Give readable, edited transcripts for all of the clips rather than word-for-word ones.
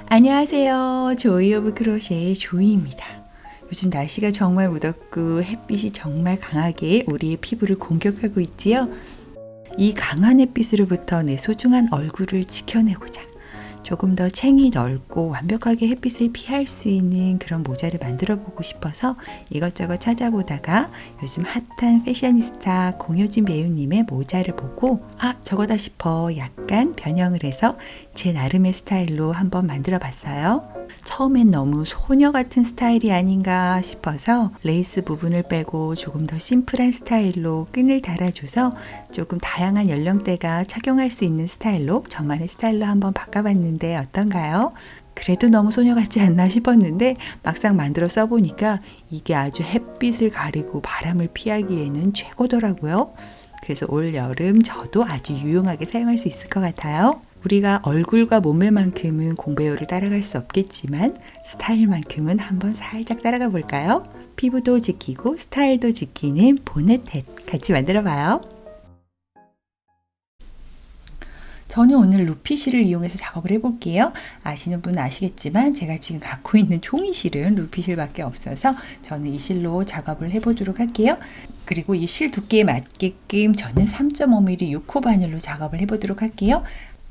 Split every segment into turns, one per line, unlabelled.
안녕하세요. 조이 오브 크로셰의 조이입니다. 요즘 날씨가 정말 무덥고 햇빛이 정말 강하게 우리의 피부를 공격하고 있지요. 이 강한 햇빛으로부터 내 소중한 얼굴을 지켜내고자 조금 더 챙이 넓고 완벽하게 햇빛을 피할 수 있는 그런 모자를 만들어 보고 싶어서 이것저것 찾아보다가 요즘 핫한 패셔니스타 공효진 배우님의 모자를 보고 저거다 싶어 약간 변형을 해서 제 나름의 스타일로 한번 만들어 봤어요. 처음엔 너무 소녀 같은 스타일이 아닌가 싶어서 레이스 부분을 빼고 조금 더 심플한 스타일로 끈을 달아줘서 조금 다양한 연령대가 착용할 수 있는 스타일로 저만의 스타일로 한번 바꿔봤는데 어떤가요? 그래도 너무 소녀 같지 않나 싶었는데 막상 만들어 써보니까 이게 아주 햇빛을 가리고 바람을 피하기에는 최고더라고요. 그래서 올 여름 저도 아주 유용하게 사용할 수 있을 것 같아요. 우리가 얼굴과 몸매만큼은 공배우를 따라갈 수 없겠지만 스타일만큼은 한번 살짝 따라가 볼까요? 피부도 지키고 스타일도 지키는 보네텟 같이 만들어 봐요. 저는 오늘 루피실을 이용해서 작업을 해볼게요. 아시는 분은 아시겠지만 제가 지금 갖고 있는 종이실은 루피실밖에 없어서 저는 이 실로 작업을 해보도록 할게요. 그리고 이 실 두께에 맞게끔 저는 3.5mm 6호 바늘로 작업을 해보도록 할게요.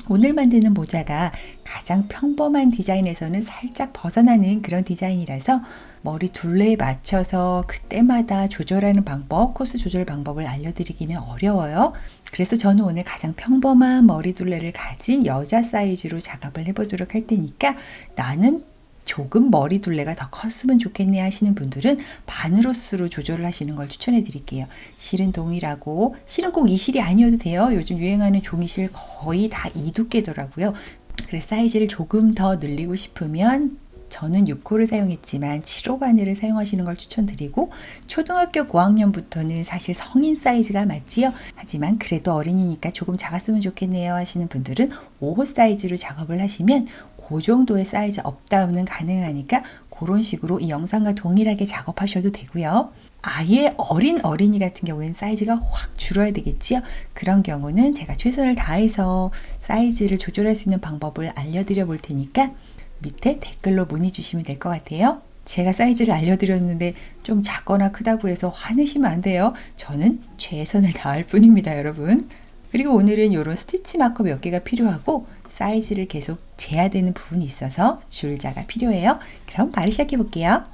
오늘 만드는 모자가 가장 평범한 디자인에서는 살짝 벗어나는 그런 디자인이라서 머리 둘레에 맞춰서 그때마다 조절하는 방법, 코스 조절 방법을 알려드리기는 어려워요. 그래서 저는 오늘 가장 평범한 머리 둘레를 가진 여자 사이즈로 작업을 해보도록 할 테니까 나는 조금 머리 둘레가 더 컸으면 좋겠네 하시는 분들은 바늘호스로 조절을 하시는 걸 추천해 드릴게요. 실은 동일하고 실은 꼭 이 실이 아니어도 돼요. 요즘 유행하는 종이실 거의 다 이 두께더라고요. 그래서 사이즈를 조금 더 늘리고 싶으면 저는 6호를 사용했지만 7호 바늘을 사용하시는 걸 추천드리고 초등학교 고학년부터는 사실 성인 사이즈가 맞지요. 하지만 그래도 어린이니까 조금 작았으면 좋겠네요 하시는 분들은 5호 사이즈로 작업을 하시면 그 정도의 사이즈 업다운은 가능하니까 그런 식으로 이 영상과 동일하게 작업하셔도 되고요. 아예 어린 어린이 같은 경우에는 사이즈가 확 줄어야 되겠지요. 그런 경우는 제가 최선을 다해서 사이즈를 조절할 수 있는 방법을 알려드려 볼 테니까 밑에 댓글로 문의 주시면 될 것 같아요. 제가 사이즈를 알려드렸는데 좀 작거나 크다고 해서 화내시면 안 돼요. 저는 최선을 다할 뿐입니다, 여러분. 그리고 오늘은 이런 스티치 마커 몇 개가 필요하고 사이즈를 계속 재야 되는 부분이 있어서 줄자가 필요해요. 그럼 바로 시작해 볼게요.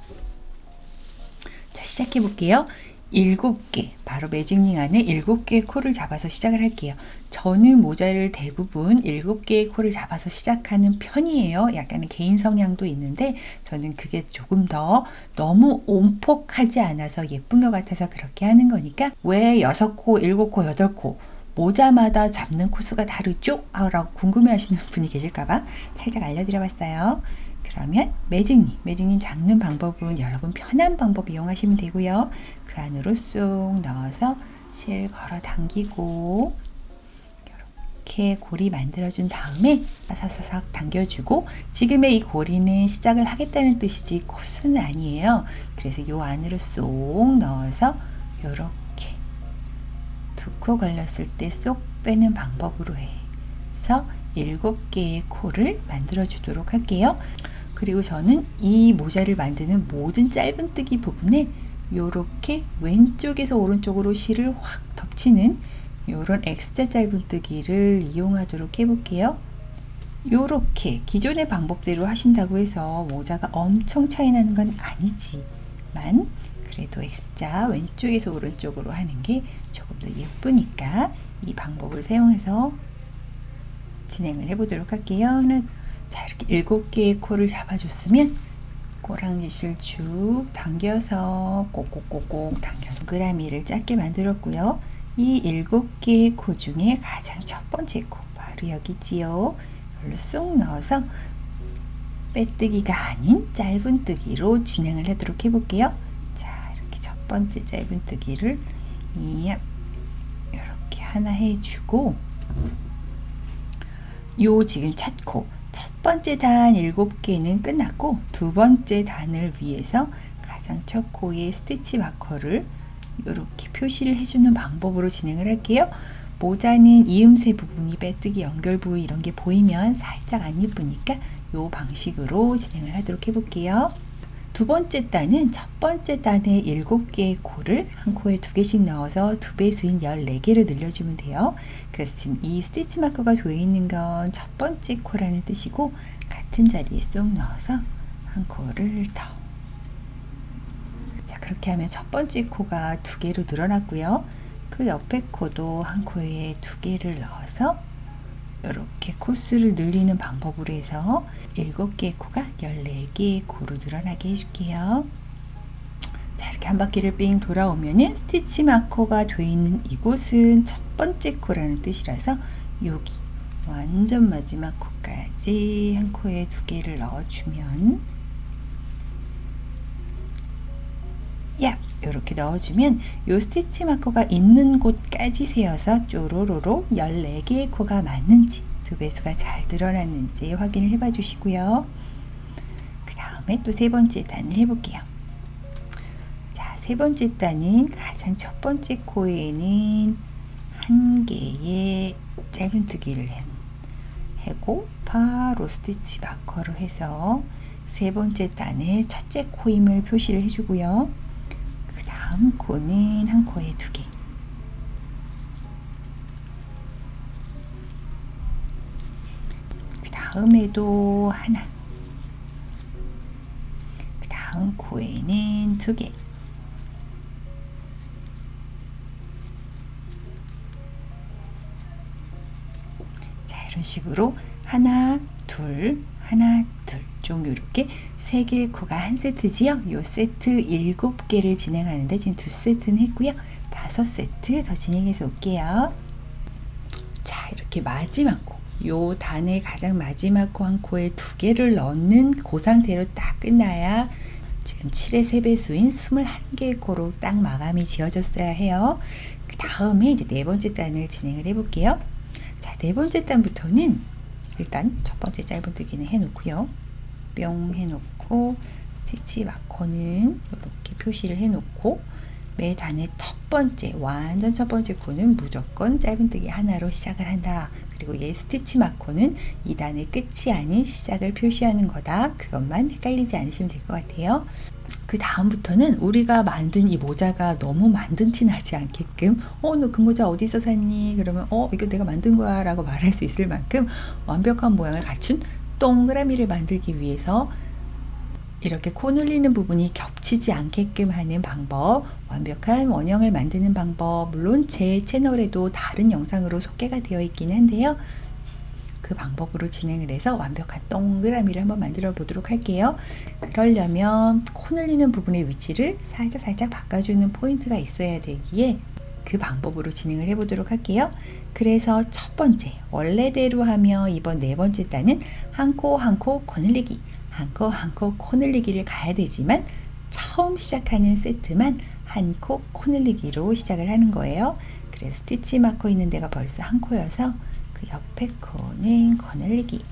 자, 시작해 볼게요. 7개, 바로 매직링 안에 7개의 코를 잡아서 시작을 할게요. 저는 모자를 대부분 7개의 코를 잡아서 시작하는 편이에요. 약간의 개인 성향도 있는데 저는 그게 조금 더 너무 온폭하지 않아서 예쁜 것 같아서 그렇게 하는 거니까 왜 6코, 7코, 8코 모자마다 잡는 코수가 다르죠? 라고 궁금해 하시는 분이 계실까봐 살짝 알려드려 봤어요. 그러면 매직링 잡는 방법은 여러분 편한 방법 이용하시면 되고요. 그 안으로 쏙 넣어서 실 걸어 당기고 이렇게 고리 만들어준 다음에 사사삭 당겨주고 지금의 이 고리는 시작을 하겠다는 뜻이지 코스는 아니에요. 그래서 이 안으로 쏙 넣어서 이렇게 2코 걸렸을 때 쏙 빼는 방법으로 해서 7개의 코를 만들어 주도록 할게요. 그리고 저는 이 모자를 만드는 모든 짧은뜨기 부분에 이렇게 왼쪽에서 오른쪽으로 실을 확 덮치는 이런 X자 짧은뜨기를 이용하도록 해볼게요. 이렇게 기존의 방법대로 하신다고 해서 모자가 엄청 차이 나는 건 아니지만 그래도 X자 왼쪽에서 오른쪽으로 하는 게 조금 더 예쁘니까 이 방법을 사용해서 진행을 해보도록 할게요. 자, 이렇게 7개의 코를 잡아줬으면 꼬랑지실 쭉 당겨서 꼭꼭꼭꼭 당겨서 동그라미를 짧게 만들었고요. 이 7개의 코 중에 가장 첫 번째 코 바로 여기지요. 이걸로 쏙 넣어서 빼뜨기가 아닌 짧은뜨기로 진행을 하도록 해볼게요. 자, 이렇게 첫 번째 짧은뜨기를 이렇게 하나 해주고 요 지금 첫 번째 단 7개는 끝났고 두 번째 단을 위해서 가장 첫 코의 스티치 마커를 이렇게 표시를 해주는 방법으로 진행을 할게요. 모자는 이음새 부분이 빼뜨기 연결 부위 이런 게 보이면 살짝 안 예쁘니까 요 방식으로 진행을 하도록 해볼게요. 두 번째 단은 첫 번째 단에 7개의 코를 한 코에 2개씩 넣어서 2배수인 14개로 늘려주면 돼요. 그래서 지금 이 스티치 마커가 되어 있는 건 첫 번째 코라는 뜻이고, 같은 자리에 쏙 넣어서 한 코를 더. 자, 그렇게 하면 첫 번째 코가 2개로 늘어났고요. 그 옆에 코도 한 코에 2개를 넣어서 이렇게 코수를 늘리는 방법으로 해서 7개의 코가 14개의 코로 늘어나게 해줄게요. 자, 이렇게 한 바퀴를 삥 돌아오면은 스티치 마커가 되어 있는 이곳은 첫 번째 코라는 뜻이라서 여기 완전 마지막 코까지 한 코에 2개를 넣어주면, 이렇게 넣어주면 요 스티치 마커가 있는 곳까지 세어서 쪼로로로 14개의 코가 맞는지, 2배수가 잘 드러났는지 확인을 해봐 주시고요. 그 다음에 또 세 번째 단을 해볼게요. 자, 세 번째 단은 가장 첫 번째 코에는 한 개의 짧은뜨기를 하고 바로 스티치 마커로 해서 세 번째 단의 첫째 코임을 표시를 해주고요. 다음 코는 한 코에 2개, 그 다음에도 하나, 그 다음 코에는 2개, 자, 이런 식으로 하나, 둘, 하나, 둘, 좀 이렇게 3개의 코가 한 세트지요. 요 세트 7개를 진행하는데 지금 2세트는 했고요. 5세트 더 진행해서 올게요. 자, 이렇게 마지막 코, 요 단의 가장 마지막 코 한 코에 2개를 넣는 그 상태로 딱 끝나야 지금 7의 3배수인 21개의 코로 딱 마감이 지어졌어야 해요. 그 다음에 이제 네 번째 단을 진행을 해볼게요. 자, 네 번째 단부터는 일단 첫 번째 짧은뜨기는 해놓고요. 뿅 해놓고 스티치 마커는 이렇게 표시를 해놓고 매 단의 첫 번째, 완전 첫 번째 코는 무조건 짧은뜨기 하나로 시작을 한다. 그리고 얘 스티치 마커는 이 단의 끝이 아닌 시작을 표시하는 거다. 그것만 헷갈리지 않으시면 될 것 같아요. 그 다음부터는 우리가 만든 이 모자가 너무 만든 티 나지 않게끔 너 그 모자 어디서 샀니? 그러면 이거 내가 만든 거야 라고 말할 수 있을 만큼 완벽한 모양을 갖춘 동그라미를 만들기 위해서 이렇게 코 눌리는 부분이 겹치지 않게끔 하는 방법, 완벽한 원형을 만드는 방법, 물론 제 채널에도 다른 영상으로 소개가 되어 있긴 한데요. 그 방법으로 진행을 해서 완벽한 동그라미를 한번 만들어 보도록 할게요. 그러려면 코 눌리는 부분의 위치를 살짝 바꿔주는 포인트가 있어야 되기에 그 방법으로 진행을 해보도록 할게요. 그래서 첫 번째, 원래대로 하며 이번 네 번째 단은 한 코 한 코 코 늘리기, 한 코 한 코 코 늘리기를 가야 되지만 처음 시작하는 세트만 한 코 코 늘리기로 시작을 하는 거예요. 그래서 스티치 마커 있는 데가 벌써 한 코여서 그 옆에 코는 코 늘리기,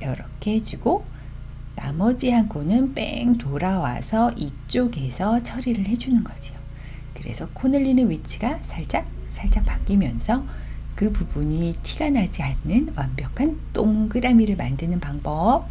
이렇게 해주고 나머지 한 코는 뺑 돌아와서 이쪽에서 처리를 해주는 거죠. 그래서 코 늘리는 위치가 살짝 바뀌면서 그 부분이 티가 나지 않는 완벽한 동그라미를 만드는 방법.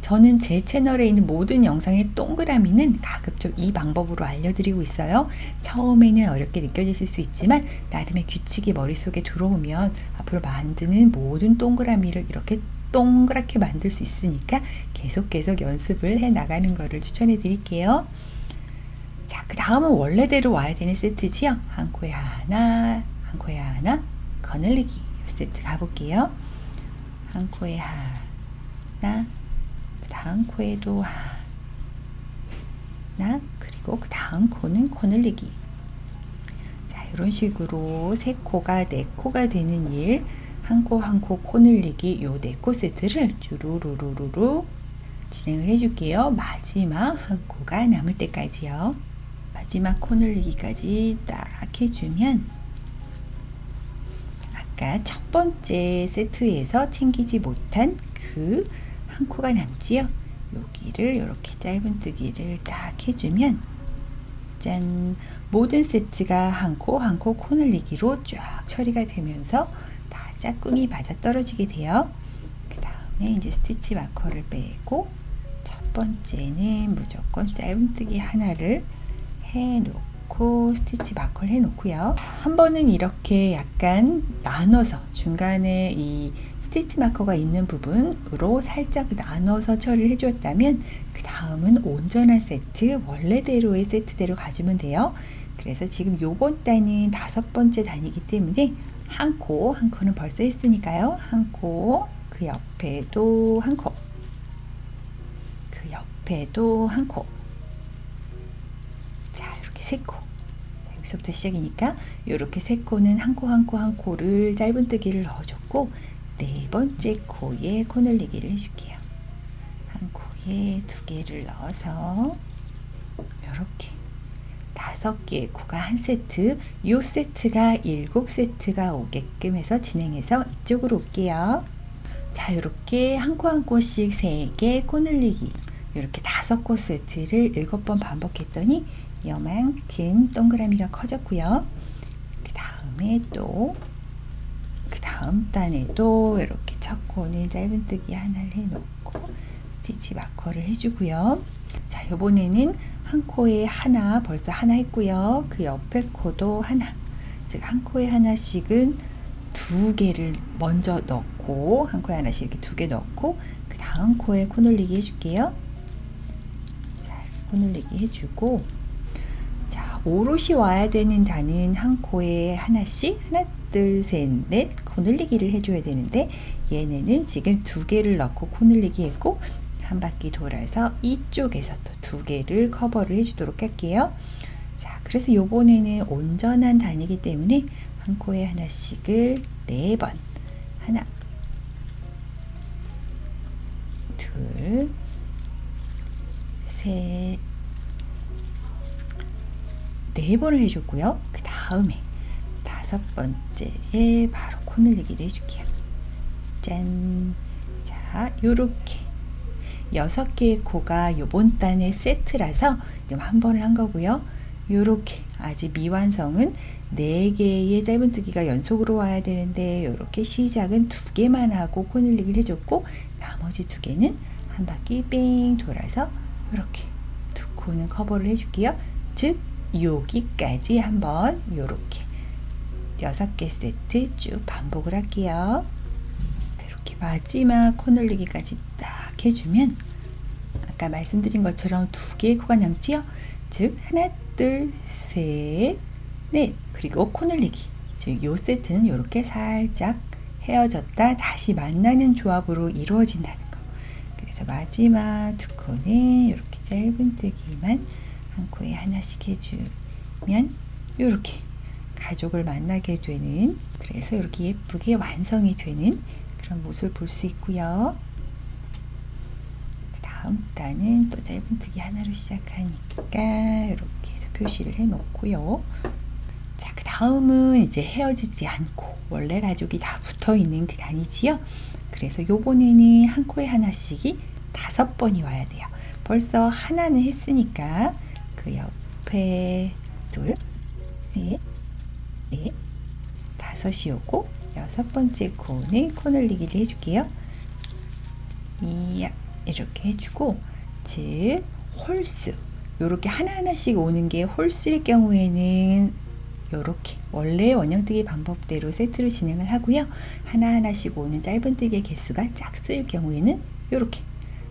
저는 제 채널에 있는 모든 영상의 동그라미는 가급적 이 방법으로 알려드리고 있어요. 처음에는 어렵게 느껴지실 수 있지만 나름의 규칙이 머릿속에 들어오면 앞으로 만드는 모든 동그라미를 이렇게 동그랗게 만들 수 있으니까 계속 연습을 해 나가는 것을 추천해 드릴게요. 자, 그 다음은 원래대로 와야 되는 세트지요. 한 코에 하나, 한 코에 하나, 거늘리기 세트 가볼게요. 한 코에 하나, 그 다음 코에도 하나, 그리고 그 다음 코는 거늘리기. 자, 이런 식으로 세 코가 네 코가 되는 일, 한 코 한 코 코 늘리기 요 4코 세트를 주루루루루루 진행을 해줄게요. 마지막 한 코가 남을 때까지요. 마지막 코 늘리기까지 딱 해주면 아까 첫 번째 세트에서 챙기지 못한 그 한 코가 남지요. 여기를 이렇게 짧은뜨기를 딱 해주면 짠! 모든 세트가 한 코 한 코 코늘리기로 쫙 처리가 되면서 다 짝꿍이 맞아떨어지게 돼요. 그 다음에 이제 스티치 마커를 빼고 첫 번째는 무조건 짧은뜨기 하나를 해놓고 스티치 마커를 해놓고요. 한 번은 이렇게 약간 나눠서 중간에 이 스티치 마커가 있는 부분으로 살짝 나눠서 처리를 해주었다면 그 다음은 온전한 세트, 원래대로의 세트대로 가주면 돼요. 그래서 지금 요번 단은 5번째 단이기 때문에 한 코는 벌써 했으니까요. 한 코, 그 옆에도 한 코, 그 옆에도 한 코. 자, 이렇게 3코. 여기서부터 시작이니까 이렇게 3코는 한 코 한 코 한 코를 짧은뜨기를 넣어줬고 4번째 코에 코늘리기를 해줄게요. 한 코에 2개를 넣어서 이렇게 5개의 코가 한 세트, 이 세트가 7세트가 오게끔 해서 진행해서 이쪽으로 올게요. 자, 이렇게 한 코 한 코씩 3개 코늘리기, 이렇게 5코 세트를 7번 반복했더니 요만큼 동그라미가 커졌고요. 그 다음에 또 그 다음 단에도 이렇게 첫 코는 짧은뜨기 하나를 해놓고 스티치 마커를 해주고요. 자, 이번에는 한 코에 하나, 벌써 하나 했고요. 그 옆에 코도 하나, 즉 한 코에 하나씩은 2개를 먼저 넣고, 한 코에 하나씩 이렇게 2개 넣고 그 다음 코에 코늘리기 해줄게요. 자, 코늘리기 해주고, 자, 오롯이 와야 되는 단은 한 코에 하나씩, 하나 둘 셋 넷 코늘리기를 해줘야 되는데 얘네는 지금 2개를 넣고 코늘리기 했고 한 바퀴 돌아서 이쪽에서 또 2개를 커버를 해주도록 할게요. 자, 그래서 요번에는 온전한 단이기 때문에 한 코에 하나씩을 4번, 하나, 둘, 셋, 4번을 해줬고요. 그 다음에 5번째에 바로 코늘리기를 해줄게요. 짠! 자, 요렇게 6개의 코가 요번 단의 세트라서 한 번을 한 거고요. 요렇게 아직 미완성은 4개의 짧은뜨기가 연속으로 와야 되는데 요렇게 시작은 2개만 하고 코늘리기를 해줬고 나머지 2개는 한 바퀴 뺑 돌아서 요렇게 2코는 커버를 해줄게요. 즉 여기까지 한번 요렇게 6개 세트 쭉 반복을 할게요. 이렇게 마지막 코늘리기까지 딱 해주면 아까 말씀드린 것처럼 2개의 코가 남지요. 즉 하나, 둘, 셋, 넷, 그리고 코늘리기. 즉 요 세트는 이렇게 살짝 헤어졌다 다시 만나는 조합으로 이루어진다는 거. 그래서 마지막 2코는 이렇게 짧은뜨기만 한 코에 하나씩 해주면 이렇게 가족을 만나게 되는, 그래서 이렇게 예쁘게 완성이 되는 그런 모습을 볼 수 있고요. 다음 단은 또 짧은뜨기 하나로 시작하니까 이렇게 해서 표시를 해 놓고요. 자, 그 다음은 이제 헤어지지 않고 원래 가족이 다 붙어 있는 그 단이지요. 그래서 요번에는 한 코에 하나씩이 5번이 와야 돼요. 벌써 하나는 했으니까 그 옆에 둘, 셋, 넷, 5이 오고 6번째 코는 코늘리기를 해줄게요. 이렇게 해주고, 즉 홀수, 요렇게 하나하나씩 오는 게 홀수일 경우에는 요렇게 원래 원형뜨기 방법대로 세트를 진행을 하고요. 하나하나씩 오는 짧은뜨기의 개수가 짝수일 경우에는 요렇게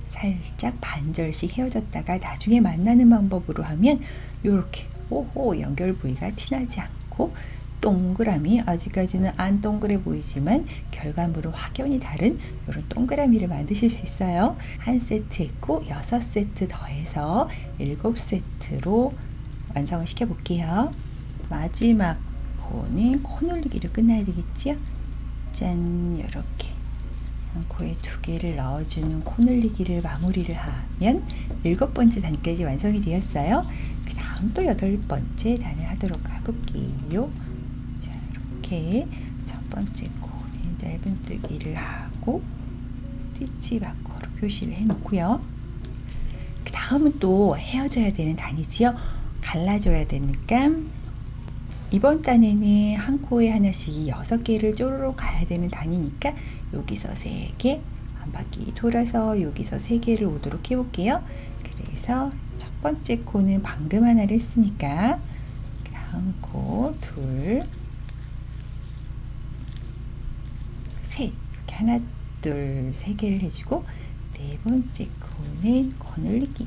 살짝 반절씩 헤어졌다가 나중에 만나는 방법으로 하면 요렇게 오호 연결 부위가 티나지 않고 동그라미, 아직까지는 안 동그래 보이지만 결과물은 확연히 다른 이런 동그라미를 만드실 수 있어요. 한 세트 했고 6세트 더해서 7세트로 완성을 시켜 볼게요. 마지막 코는 코늘리기로 끝나야 되겠지요. 짠, 이렇게 한 코에 2개를 넣어주는 코늘리기를 마무리를 하면 7번째 단까지 완성이 되었어요. 그 다음 또 8번째 단을 하도록 해볼게요. 자, 이렇게 첫 번째 코는 짧은뜨기를 하고 스티치 마커로 표시를 해 놓고요. 그 다음은 또 헤어져야 되는 단이지요. 달라져야 되니까 이번 단에는 한 코에 하나씩 6개를 쪼르륵 가야 되는 단이니까 여기서 3개, 한 바퀴 돌아서 여기서 3개를 오도록 해볼게요. 그래서 첫 번째 코는 방금 하나를 했으니까 한 코, 둘, 셋, 이렇게 하나, 둘, 3개를 해주고 네 번째 코는 거늘리기.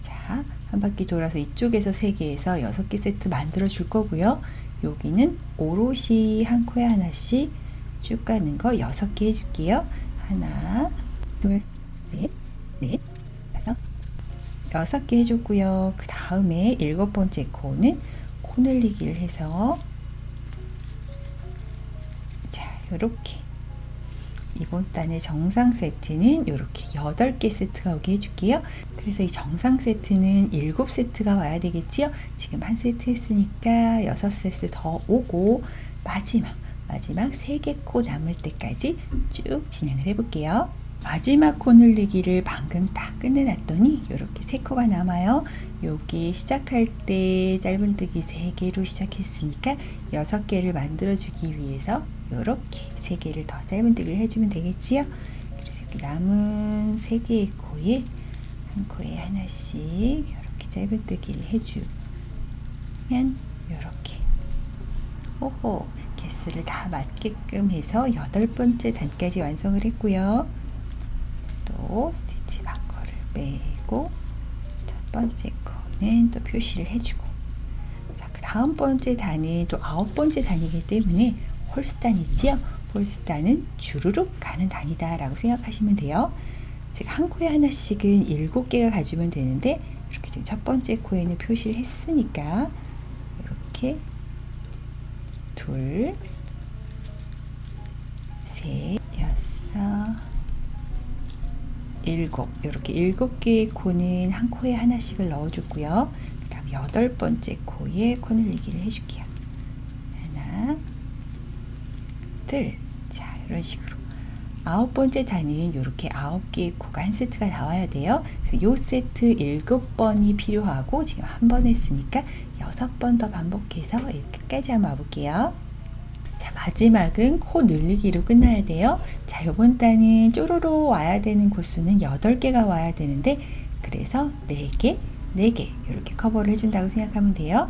자, 한 바퀴 돌아서 이쪽에서 3개에서 6개 세트 만들어 줄 거고요. 여기는 오롯이 한 코에 하나씩 쭉 가는 거 6개 해줄게요. 하나, 둘, 셋, 넷, 다섯, 6개 해줬고요. 그 다음에 7번째 코는 코 늘리기를 해서 자, 요렇게 이번 단의 정상 세트는 이렇게 8개 세트가 오게 해줄게요. 그래서 이 정상 세트는 7세트가 와야 되겠지요. 지금 한 세트 했으니까 6세트 더 오고 마지막 3개 코 남을 때까지 쭉 진행을 해볼게요. 마지막 코 늘리기를 방금 다 끝내놨더니 이렇게 3코가 남아요. 여기 시작할 때 짧은뜨기 3개로 시작했으니까 6개를 만들어주기 위해서 이렇게 3개를 더 짧은뜨기를 해주면 되겠지요. 그래서 이렇게 남은 3개의 코에 한 코에 하나씩 이렇게 짧은뜨기를 해주면 이렇게 호호 개수를 다 맞게끔 해서 8번째 단까지 완성을 했고요. 또 스티치 마커를 빼고 첫 번째 코는 또 표시를 해주고 자, 그 다음 번째 단은 또 9번째 단이기 때문에 홀수단 있지요? 홀수단은 주르륵 가는 단이다 라고 생각하시면 돼요. 즉 한 코에 하나씩은 7개가 가주면 되는데 이렇게 지금 첫 번째 코에는 표시를 했으니까 이렇게 둘, 셋, 여섯, 7 이렇게 7개의 코는 한 코에 하나씩을 넣어줬고요. 그 다음 8번째 코에 코 늘리기를 해줄게요. 하나, 둘, 자 이런 식으로 9번째 단은 이렇게 9개의 코가 한 세트가 나와야 돼요. 그래서 요 세트 7번이 필요하고 지금 한 번 했으니까 6번 더 반복해서 끝까지 한번 와볼게요. 자, 마지막은 코 늘리기로 끝나야 돼요. 자, 요번 단은 쪼로로 와야 되는 코수는 8개가 와야 되는데 그래서 4개, 4개 이렇게 커버를 해준다고 생각하면 돼요.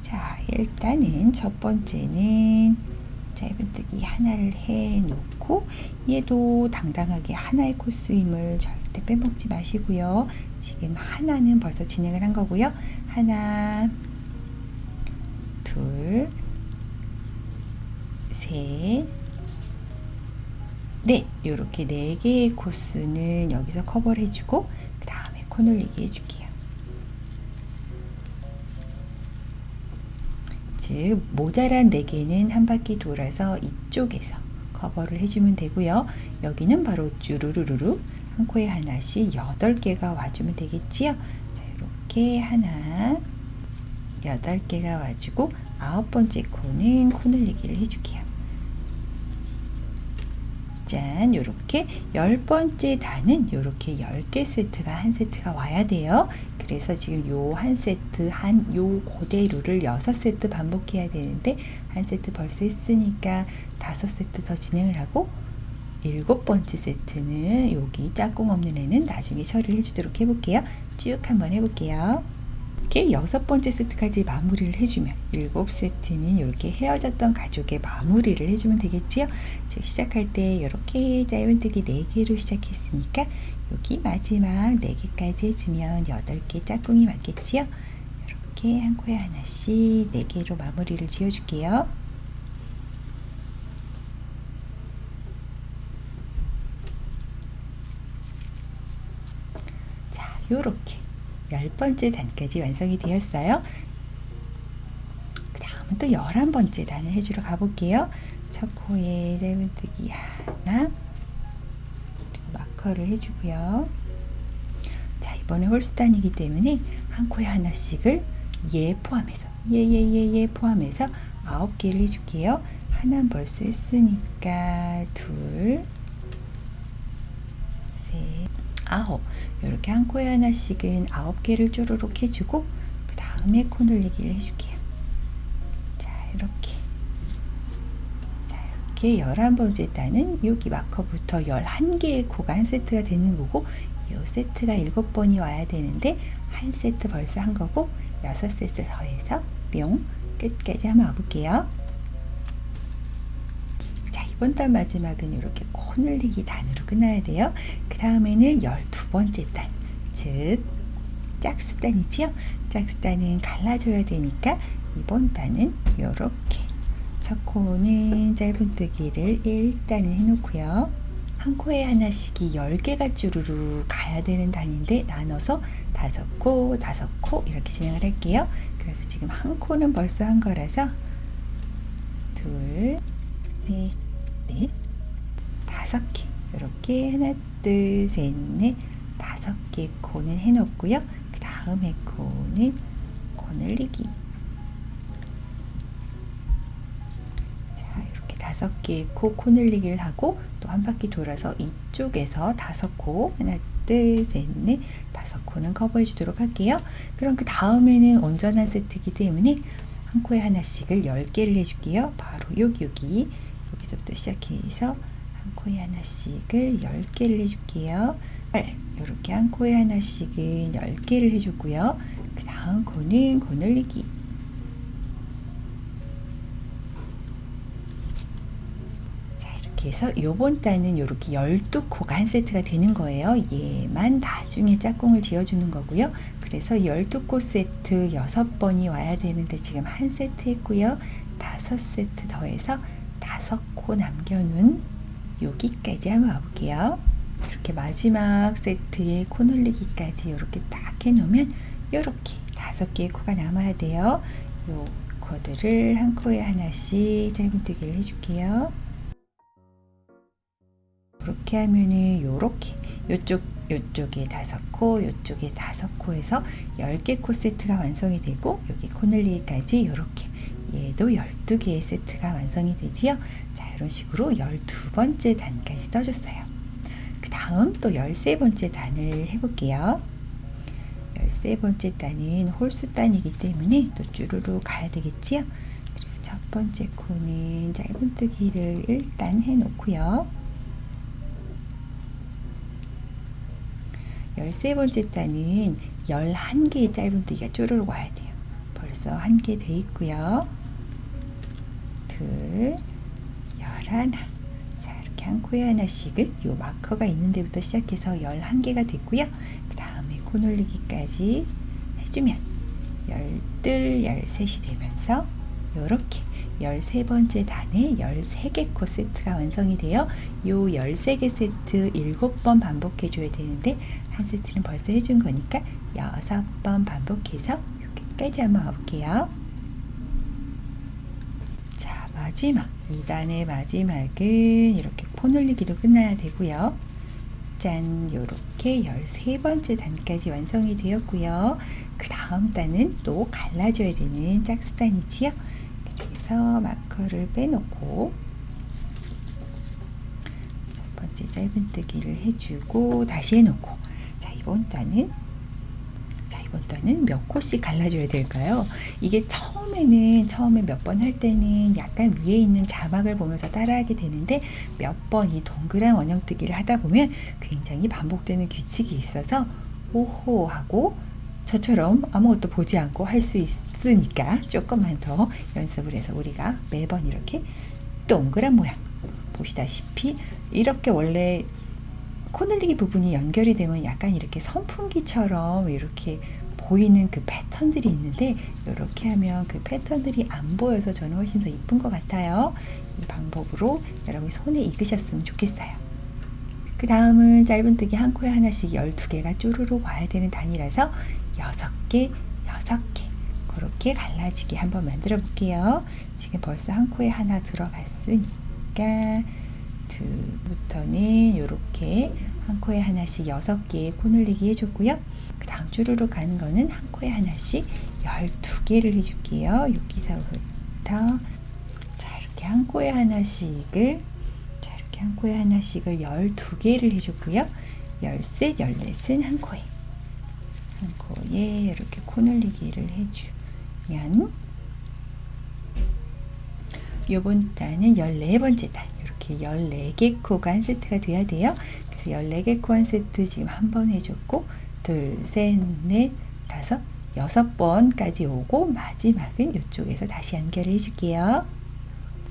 자, 일단은 첫 번째는 짧은뜨기 하나를 해놓고 얘도 당당하게 하나의 코수임을 절대 빼먹지 마시고요. 지금 하나는 벌써 진행을 한 거고요. 하나, 둘, 셋, 넷 이렇게 4개의 코수는 여기서 커버를 해주고 그 다음에 코 늘리기 해줄게요. 즉 모자란 4개는 한 바퀴 돌아서 이쪽에서 커버를 해주면 되고요. 여기는 바로 쭈루루루루 한 코에 하나씩 8개가 와주면 되겠지요. 자, 이렇게 하나 8개가 와주고 9번째 코는 코 늘리기를 해줄게요. 짠, 요렇게 10번째 단은 요렇게 10개 세트가 한 세트가 와야 돼요. 그래서 지금 요 한 세트 요 그대로를 6세트 반복해야 되는데 한 세트 벌써 했으니까 5세트 더 진행을 하고 7번째 세트는 여기 짝꿍 없는 애는 나중에 처리를 해주도록 해볼게요. 쭉 한번 해볼게요. 이렇게 6번째 세트까지 마무리를 해주면 7세트는 이렇게 헤어졌던 가족의 마무리를 해주면 되겠지요. 즉 시작할 때 이렇게 짧은뜨기 4개로 시작했으니까 여기 마지막 4개까지 해주면 8개 짝꿍이 맞겠지요. 이렇게 한 코에 하나씩 4개로 마무리를 지어줄게요. 자, 요렇게 10번째 단까지 완성이 되었어요. 그 다음은 또 11번째 단을 해주러 가볼게요. 첫 코에 짧은뜨기 하나 그리고 마커를 해주고요. 자, 이번에 홀수단이기 때문에 한 코에 하나씩을 얘 포함해서 얘 포함해서 9개를 해줄게요. 하나는 벌써 했으니까 둘, 셋, 9. 이렇게 한 코에 하나씩은 9개를 쪼르륵 해주고 그 다음에 코 늘리기를 해줄게요. 자, 이렇게. 자, 이렇게 11번째 단은 여기 마커부터 11개의 코가 한 세트가 되는 거고 이 세트가 7번이 와야 되는데 한 세트 벌써 한 거고 6세트 더해서 뿅 끝까지 한번 와볼게요. 자, 이번 단 마지막은 이렇게 코 늘리기 단으로 끝나야 돼요. 그 다음에는 12번째 단, 즉 짝수단이지요. 짝수단은 갈라줘야 되니까 이번 단은 이렇게 첫 코는 짧은뜨기를 일단은 해놓고요. 한 코에 하나씩이 10개가 쭈루루 가야 되는 단인데 나눠서 5코, 5코 이렇게 진행을 할게요. 그래서 지금 한 코는 벌써 한 거라서 둘, 셋, 넷, 5개 이렇게 하나, 둘, 셋, 넷, 5개 코는 해놓고요. 그 다음에 코는 코 늘리기. 자, 이렇게 5개의 코 늘리기를 하고 또 한 바퀴 돌아서 이쪽에서 5코 하나, 둘, 셋, 넷, 5코는 커버해 주도록 할게요. 그럼 그 다음에는 온전한 세트이기 때문에 한 코에 하나씩을 10개를 해줄게요. 바로 여기서부터 시작해서 한 코에 하나씩을 10개를 해줄게요. 이렇게 한 코에 하나씩은 10개를 해줬고요. 그 다음 코는 코 늘리기. 자, 이렇게 해서 요번 단은 이렇게 12코가 한 세트가 되는 거예요. 얘만 나중에 짝꿍을 지어주는 거고요. 그래서 12코 세트 6번이 와야 되는데 지금 한 세트 했고요. 5세트 더해서 5코 남겨놓은 여기까지 한번 와볼게요. 이렇게 마지막 세트에 코 늘리기까지 이렇게 딱 해놓으면 이렇게 5개의 코가 남아야 돼요. 요 코들을 한 코에 하나씩 짧은뜨기를 해줄게요. 이렇게 하면은 요렇게 요쪽에 5코, 요쪽에 5코에서 10개 코 세트가 완성이 되고 여기 코 늘리기까지 이렇게 얘도 12개의 세트가 완성이 되지요. 자, 이런 식으로 12번째 단까지 떠줬어요. 그 다음 또 13번째 단을 해볼게요. 13번째 단은 홀수 단이기 때문에 또 쭈루루 가야 되겠지요. 그래서 첫 번째 코는 짧은뜨기를 일단 해놓고요. 13번째 단은 11개의 짧은뜨기가 쪼르르 와야 돼요. 벌써 1개 돼 있고요. 둘, 11. 자, 이렇게 한 코에 하나씩을 요 마커가 있는 데부터 시작해서 11개가 됐고요. 그 다음에 코 늘리기까지 해주면 12, 13이 되면서 요렇게 13번째 단에 13개 코 세트가 완성이 돼요. 요 13개 세트 7번 반복해 줘야 되는데 한 세트는 벌써 해준 거니까 6번 반복해서 여기까지 한번 와볼게요. 자, 마지막 2단의 마지막은 이렇게 코 늘리기로 끝나야 되고요. 짠, 요렇게 13번째 단까지 완성이 되었고요. 그 다음 단은 또 갈라줘야 되는 짝수단이지요. 그래서 마커를 빼놓고 첫 번째 짧은뜨기를 해주고 다시 해놓고 이번 단은 몇 코씩 갈라줘야 될까요? 이게 처음에 몇 번 할 때는 약간 위에 있는 자막을 보면서 따라하게 되는데 몇 번 이 동그란 원형뜨기를 하다 보면 굉장히 반복되는 규칙이 있어서 오호 하고 저처럼 아무것도 보지 않고 할 수 있으니까 조금만 더 연습을 해서 우리가 매번 이렇게 동그란 모양 보시다시피 이렇게 원래 코 늘리기 부분이 연결이 되면 약간 이렇게 선풍기처럼 이렇게 보이는 그 패턴들이 있는데 이렇게 하면 그 패턴들이 안 보여서 저는 훨씬 더 이쁜 것 같아요. 이 방법으로 여러분이 손에 익으셨으면 좋겠어요. 그 다음은 짧은뜨기 한 코에 하나씩 12개가 쪼르륵 와야 되는 단이라서 6개, 6개 그렇게 갈라지게 한번 만들어 볼게요. 지금 벌써 한 코에 하나 들어갔으니까 부터는 이렇게 한 코에 하나씩 6개의 코 늘리기 해줬고요. 그 다음 주르륵 가는 거는 한 코에 하나씩 12개를 해줄게요. 여기서부터 자, 이렇게 한 코에 하나씩을 12개를 해줬고요. 열셋, 열넷은 한 코에. 한 코에 이렇게 코 늘리기를 해주면 요번 단은 14번째 단. 이렇게 14개 코가 한 세트가 돼야 돼요. 그래서 14개 코 한 세트 지금 한 번 해줬고, 둘, 셋, 넷, 다섯, 6번까지 오고, 마지막은 이쪽에서 다시 연결을 해줄게요.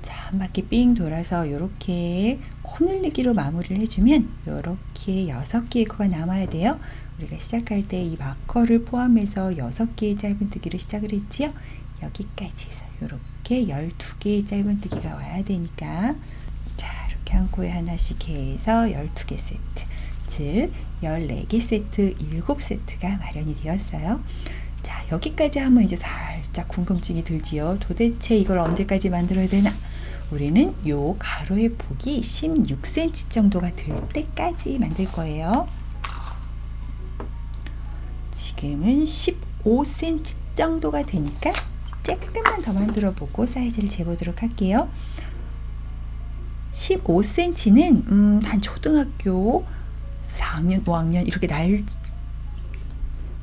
자, 한 바퀴 삥 돌아서 이렇게 코 늘리기로 마무리를 해주면 이렇게 6개의 코가 남아야 돼요. 우리가 시작할 때 이 마커를 포함해서 6개의 짧은뜨기로 시작을 했지요. 여기까지 해서 이렇게 12개의 짧은뜨기가 와야 되니까, 자, 이렇게 한 코에 하나씩 해서 12개 세트, 즉 14개 세트, 7세트가 마련이 되었어요. 자, 여기까지 하면 이제 살짝 궁금증이 들지요. 도대체 이걸 언제까지 만들어야 되나? 우리는 요 가로의 폭이 16cm 정도가 될 때까지 만들 거예요. 지금은 15cm 정도가 되니까 조금만 더 만들어 보고 사이즈를 재보도록 할게요. 15cm는 한 초등학교 4학년, 5학년 이렇게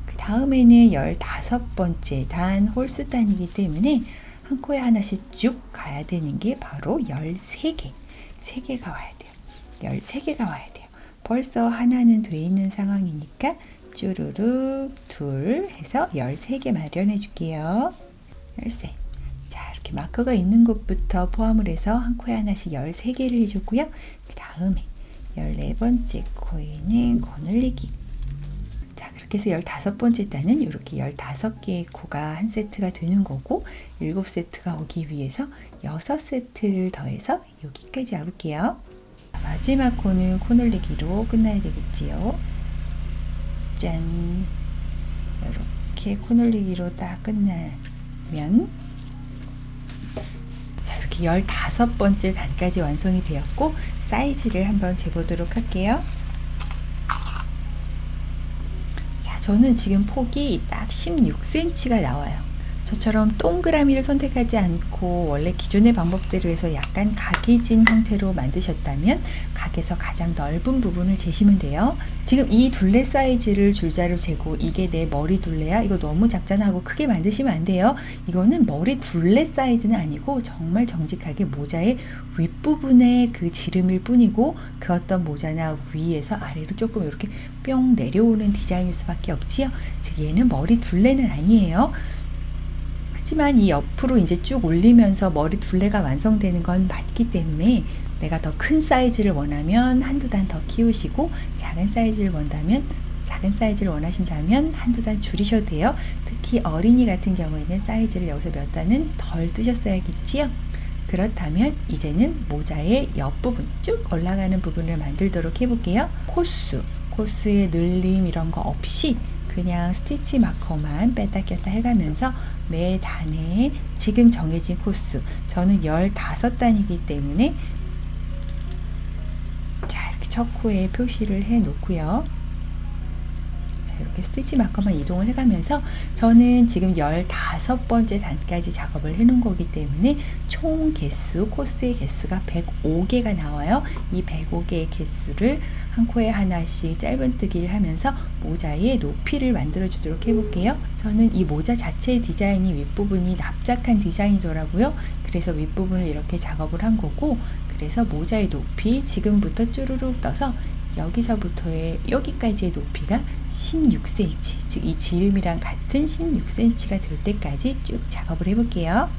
그 다음에는 15번째 단 홀수 단이기 때문에 한 코에 하나씩 쭉 가야 되는 게 바로 13개. 3개가 와야 돼요. 13개가 와야 돼요. 벌써 하나는 돼 있는 상황이니까 쭈루룩 둘 해서 13개 마련해 줄게요. 13. 자, 이렇게 마커가 있는 곳부터 포함을 해서 한 코에 하나씩 13개를 해줬고요. 그 다음에 14번째 코에는 코 늘리기. 자, 그렇게 해서 15번째 단은 이렇게 15개의 코가 한 세트가 되는 거고, 7세트가 오기 위해서 6세트를 더해서 여기까지 와볼게요. 마지막 코는 코 늘리기로 끝나야 되겠지요. 짠! 이렇게 코 늘리기로 딱 끝나면, 자, 이렇게 15번째 단까지 완성이 되었고, 사이즈를 한번 재보도록 할게요. 자, 저는 지금 폭이 딱 16cm가 나와요. 저처럼 동그라미를 선택하지 않고 원래 기존의 방법대로 해서 약간 각이진 형태로 만드셨다면 각에서 가장 넓은 부분을 재시면 돼요. 지금 이 둘레 사이즈를 줄자로 재고 이게 내 머리 둘레야? 이거 너무 작잖아 하고 크게 만드시면 안 돼요. 이거는 머리 둘레 사이즈는 아니고 정말 정직하게 모자의 윗부분에 그 지름일 뿐이고, 그 어떤 모자나 위에서 아래로 조금 이렇게 뿅 내려오는 디자인일 수밖에 없지요. 즉 얘는 머리 둘레는 아니에요. 하지만 이 옆으로 이제 쭉 올리면서 머리 둘레가 완성되는 건 맞기 때문에 내가 더 큰 사이즈를 원하면 한두 단 더 키우시고, 작은 사이즈를 원하신다면 한두 단 줄이셔도 돼요. 특히 어린이 같은 경우에는 사이즈를 여기서 몇 단은 덜 뜨셨어야겠지요. 그렇다면 이제는 모자의 옆부분 쭉 올라가는 부분을 만들도록 해볼게요. 코스의 늘림 이런 거 없이 그냥 스티치 마커만 뺐다 꼈다 해가면서 매 단에 지금 정해진 코스, 저는 15단이기 때문에 자, 이렇게 첫 코에 표시를 해 놓고요. 자, 이렇게 스티치 마커만 이동을 해가면서 저는 지금 15번째 단까지 작업을 해 놓은 거기 때문에 총 개수, 코스의 개수가 105개가 나와요. 이 105개의 개수를 한 코에 하나씩 짧은뜨기를 하면서 모자의 높이를 만들어 주도록 해볼게요. 저는 이 모자 자체의 디자인이 윗부분이 납작한 디자인이더라고요. 그래서 윗부분을 이렇게 작업을 한 거고, 그래서 모자의 높이 지금부터 쭈루룩 떠서 여기서부터의 여기까지의 높이가 16cm, 즉 이 지름이랑 같은 16cm가 될 때까지 쭉 작업을 해볼게요.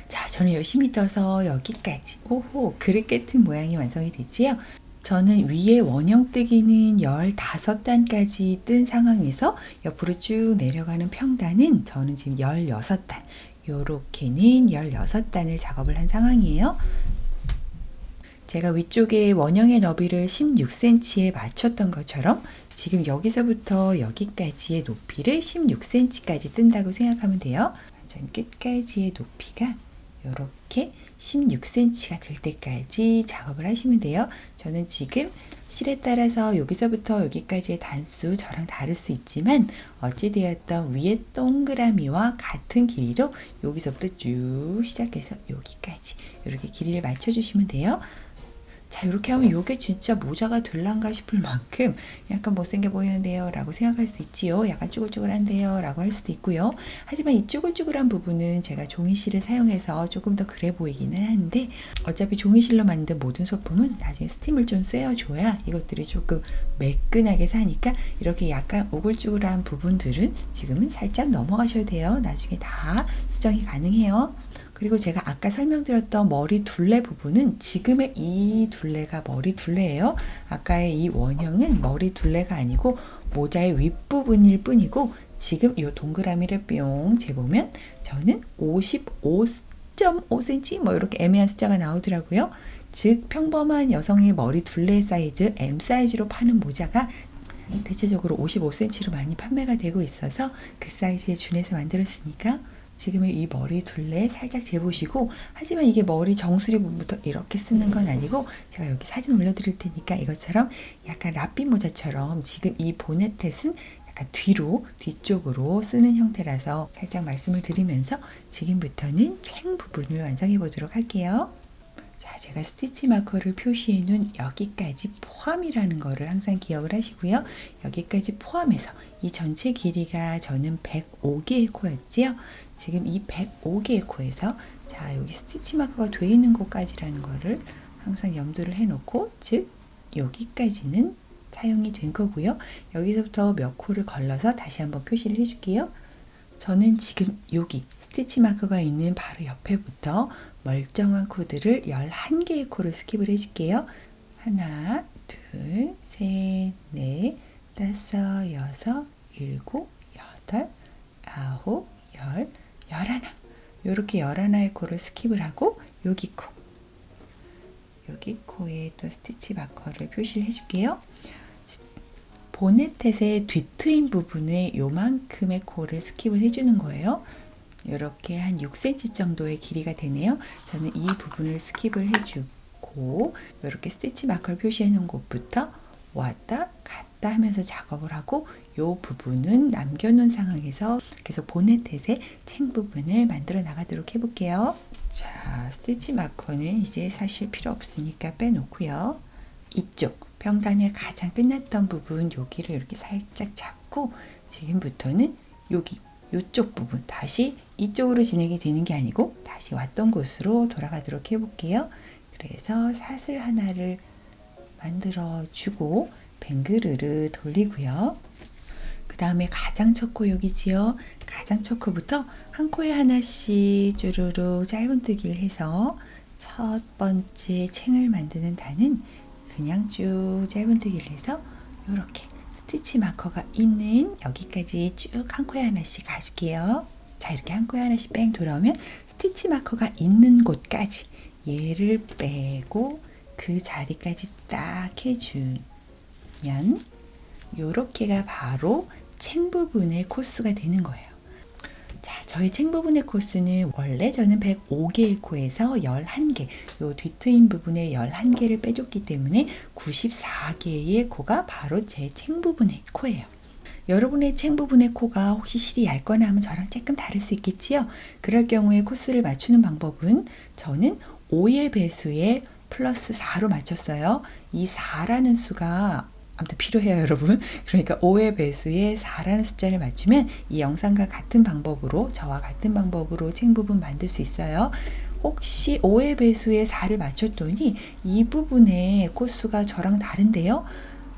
자, 저는 열심히 떠서 여기까지, 오호, 그릇 같은 모양이 완성이 됐지요. 저는 위에 원형뜨기는 15단까지 뜬 상황에서 옆으로 쭉 내려가는 평단은 저는 지금 16단, 요렇게는 16단을 작업을 한 상황이에요. 제가 위쪽에 원형의 너비를 16cm에 맞췄던 것처럼 지금 여기서부터 여기까지의 높이를 16cm까지 뜬다고 생각하면 돼요. 완전 끝까지의 높이가 이렇게 16cm가 될 때까지 작업을 하시면 돼요. 저는 지금 실에 따라서 여기서부터 여기까지의 단수 저랑 다를 수 있지만 어찌되었던 위에 동그라미와 같은 길이로 여기서부터 쭉 시작해서 여기까지 이렇게 길이를 맞춰주시면 돼요. 자, 이렇게 하면 이게 진짜 모자가 될란가 싶을 만큼 약간 못생겨 보이는데요 라고 생각할 수 있지요. 약간 쭈글쭈글한데요 라고 할 수도 있고요. 하지만 이 쭈글쭈글한 부분은 제가 종이실을 사용해서 조금 더 그래 보이기는 한데, 어차피 종이실로 만든 모든 소품은 나중에 스팀을 좀 쐬어줘야 이것들이 조금 매끈하게 사니까 이렇게 약간 오글쭈글한 부분들은 지금은 살짝 넘어가셔도 돼요. 나중에 다 수정이 가능해요. 그리고 제가 아까 설명드렸던 머리 둘레 부분은 지금의 이 둘레가 머리 둘레예요. 아까의 이 원형은 머리 둘레가 아니고 모자의 윗부분일 뿐이고, 지금 이 동그라미를 뿅 재보면 저는 55.5cm 뭐 이렇게 애매한 숫자가 나오더라고요. 즉 평범한 여성의 머리 둘레 사이즈 M 사이즈로 파는 모자가 대체적으로 55cm로 많이 판매가 되고 있어서 그 사이즈에 준해서 만들었으니까 지금의 이 머리 둘레 살짝 재보시고, 하지만 이게 머리 정수리 부분부터 이렇게 쓰는 건 아니고 제가 여기 사진 올려드릴 테니까 이것처럼 약간 라삐 모자처럼 지금 이 보네텟은 약간 뒤쪽으로 쓰는 형태라서 살짝 말씀을 드리면서 지금부터는 챙 부분을 완성해 보도록 할게요. 자, 제가 스티치 마커를 표시해 놓은 여기까지 포함이라는 거를 항상 기억을 하시고요. 여기까지 포함해서 이 전체 길이가 저는 105개의 코였지요. 지금 이 105개의 코에서 자, 여기 스티치 마커가 되어 있는 곳까지라는 거를 항상 염두를 해 놓고, 즉 여기까지는 사용이 된 거고요. 여기서부터 몇 코를 걸러서 다시 한번 표시를 해 줄게요. 저는 지금 여기 스티치 마커가 있는 바로 옆에부터 멀쩡한 코드를 11개의 코를 스킵을 해줄게요. 하나, 둘, 셋, 넷, 다섯, 여섯, 일곱, 여덟, 아홉, 열, 열하나. 이렇게 11의 코를 스킵을 하고 여기 코에 또 스티치 마커를 표시를 해줄게요. 보네텟의 뒤트임 부분에 요만큼의 코를 스킵을 해주는 거예요. 이렇게 한 6cm 정도의 길이가 되네요. 저는 이 부분을 스킵을 해주고 이렇게 스티치 마커를 표시해 놓은 곳부터 왔다 갔다 하면서 작업을 하고, 이 부분은 남겨놓은 상황에서 계속 보네텟의 챙 부분을 만들어 나가도록 해볼게요. 자, 스티치 마커는 이제 사실 필요 없으니까 빼놓고요. 이쪽 병단의 가장 끝났던 부분 여기를 이렇게 살짝 잡고, 지금부터는 이쪽 부분 다시 이쪽으로 진행이 되는 게 아니고 다시 왔던 곳으로 돌아가도록 해볼게요. 그래서 사슬 하나를 만들어 주고 뱅그르르 돌리고요. 그 다음에 가장 첫 코 여기지요. 가장 첫 코부터 한 코에 하나씩 쭈루루 짧은뜨기를 해서 첫 번째 챙을 만드는 단은 그냥 쭉 짧은뜨기를 해서 이렇게 스티치 마커가 있는 여기까지 쭉 한 코에 하나씩 가줄게요. 자, 이렇게 한 코에 하나씩 뺑 돌아오면 스티치 마커가 있는 곳까지 얘를 빼고 그 자리까지 딱 해주면 요렇게가 바로 챙 부분의 코스가 되는 거예요. 자, 저희 챙 부분의 코스는 원래 저는 105개의 코에서 11개, 요 뒤트임 부분에 11개를 빼줬기 때문에 94개의 코가 바로 제 챙 부분의 코예요. 여러분의 챙 부분의 코가 혹시 실이 얇거나 하면 저랑 조금 다를 수 있겠지요? 그럴 경우에 코스를 맞추는 방법은 저는 5의 배수에 플러스 4로 맞췄어요. 이 4라는 수가 아무튼 필요해요, 여러분. 그러니까 5의 배수에 4라는 숫자를 맞추면 이 영상과 같은 방법으로, 저와 같은 방법으로 챙 부분 만들 수 있어요. 혹시 5의 배수에 4를 맞췄더니 이 부분에 코수가 저랑 다른데요?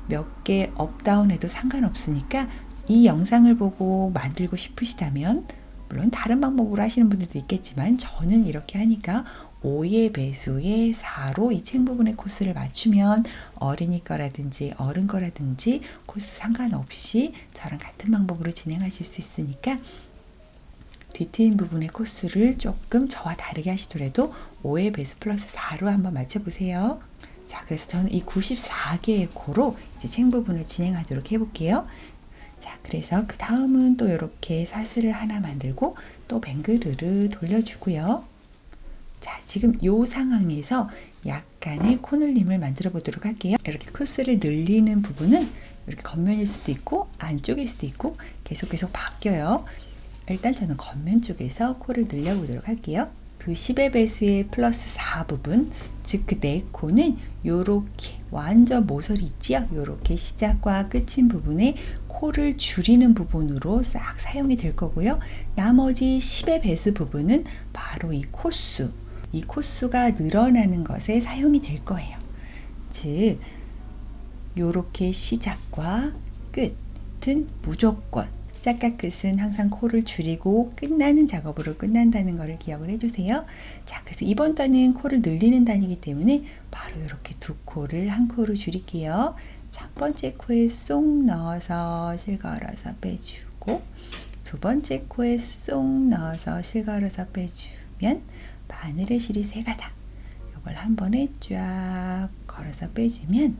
몇 개 업다운 해도 상관없으니까 이 영상을 보고 만들고 싶으시다면, 물론 다른 방법으로 하시는 분들도 있겠지만 저는 이렇게 하니까 5의 배수에 4로 이 챙 부분의 코스를 맞추면 어린이 거라든지 어른 거라든지 코스 상관없이 저랑 같은 방법으로 진행하실 수 있으니까 뒤트임 부분의 코스를 조금 저와 다르게 하시더라도 5의 배수 플러스 4로 한번 맞춰보세요. 자, 그래서 저는 이 94개의 코로 이제 챙 부분을 진행하도록 해볼게요. 자, 그래서 그 다음은 또 이렇게 사슬을 하나 만들고 또 뱅그르르 돌려주고요. 자, 지금 이 상황에서 약간의 코늘림을 만들어 보도록 할게요. 이렇게 코스를 늘리는 부분은 이렇게 겉면일 수도 있고 안쪽일 수도 있고 계속 바뀌어요. 일단 저는 겉면 쪽에서 코를 늘려보도록 할게요. 그 10의 배수의 플러스 4 부분, 즉 그 네 코는 요렇게 완전 모서리 있지요? 요렇게 시작과 끝인 부분에 코를 줄이는 부분으로 싹 사용이 될 거고요. 나머지 10의 배수 부분은 바로 이 코수, 이 코수가 늘어나는 것에 사용이 될 거예요. 즉 요렇게 시작과 끝은 무조건, 시작과 끝은 항상 코를 줄이고 끝나는 작업으로 끝난다는 것을 기억을 해주세요. 자, 그래서 이번 단은 코를 늘리는 단이기 때문에 바로 이렇게 두 코를 한 코로 줄일게요. 첫 번째 코에 쏙 넣어서 실 걸어서 빼주고, 두 번째 코에 쏙 넣어서 실 걸어서 빼주면 바늘의 실이 세 가닥. 이걸 한 번에 쫙 걸어서 빼주면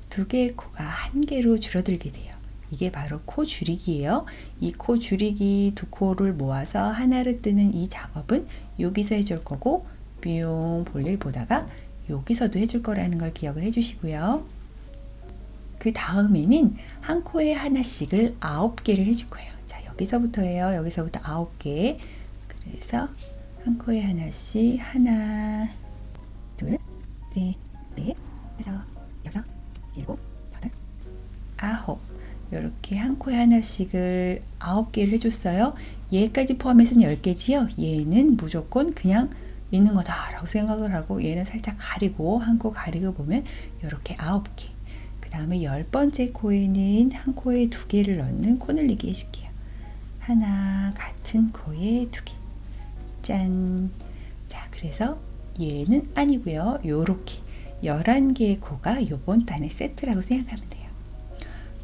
두 개의 코가 한 개로 줄어들게 돼요. 이게 바로 코 줄이기예요. 이 코 줄이기 두 코를 모아서 하나를 뜨는 이 작업은 여기서 해줄 거고, 뿅 볼일 보다가 여기서도 해줄 거라는 걸 기억을 해주시고요. 그 다음에는 한 코에 하나씩을 9개를 해줄 거예요. 자, 여기서부터예요. 여기서부터 9개. 그래서 한 코에 하나씩, 하나, 둘, 셋, 넷, 다섯, 여섯, 일곱, 여덟, 아홉. 이렇게 한 코에 하나씩을 9개를 해줬어요. 얘까지 포함해서는 10개지요. 얘는 무조건 그냥 있는 거다 라고 생각을 하고, 얘는 살짝 가리고, 한 코 가리고 보면 이렇게 9개. 그 다음에 10번째 코에는 한 코에 2개를 넣는 코 늘리기 해줄게요. 하나, 같은 코에 2개. 짠. 자, 그래서 얘는 아니고요. 요렇게 11개의 코가 요번 단의 세트라고 생각하면 돼요.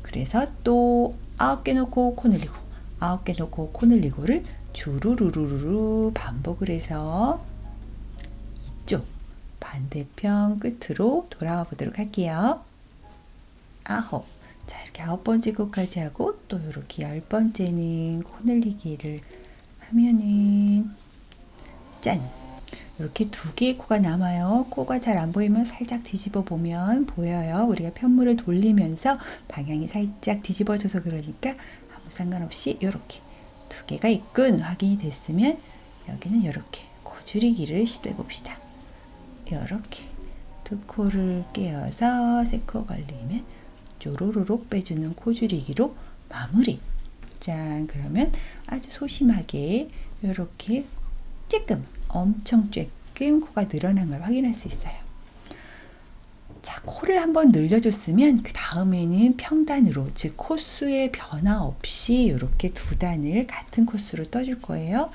그래서 또 9개 놓고 코 늘리고, 9개 놓고 코 늘리고를 주르르르르 반복을 해서 이쪽 반대편 끝으로 돌아와 보도록 할게요. 9. 자, 이렇게 9번째 코까지 하고, 또 이렇게 10번째는 코 늘리기를 하면은 짠! 이렇게 2개의 코가 남아요. 코가 잘 안 보이면 살짝 뒤집어 보면 보여요. 우리가 편물을 돌리면서 방향이 살짝 뒤집어져서 그러니까 아무 상관없이 이렇게 2개가 있군 확인이 됐으면, 여기는 이렇게 코 줄이기를 시도해 봅시다. 이렇게 두 코를 깨어서 세 코 걸리면 쪼로로록 빼주는 코 줄이기로 마무리. 짠! 그러면 아주 소심하게 이렇게 쬐끔, 엄청 쬐끔 코가 늘어난 걸 확인할 수 있어요. 자, 코를 한번 늘려줬으면 그 다음에는 평단으로, 즉 코수의 변화 없이 이렇게 두 단을 같은 코수로 떠줄 거예요.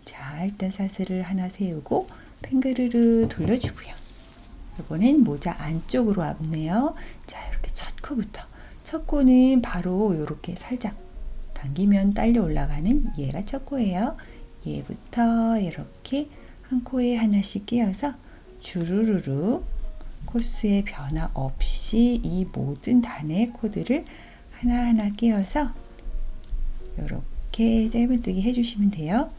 자, 일단 사슬을 하나 세우고 팽그르르 돌려주고요. 이번엔 모자 안쪽으로 왔네요. 자, 이렇게 첫 코부터. 첫 코는 바로 이렇게 살짝 당기면 딸려 올라가는 얘가 첫 코예요. 얘부터 이렇게 한 코에 하나씩 끼워서 주르르르 코수의 변화 없이 이 모든 단의 코들을 하나하나 끼워서 이렇게 짧은뜨기 해주시면 돼요.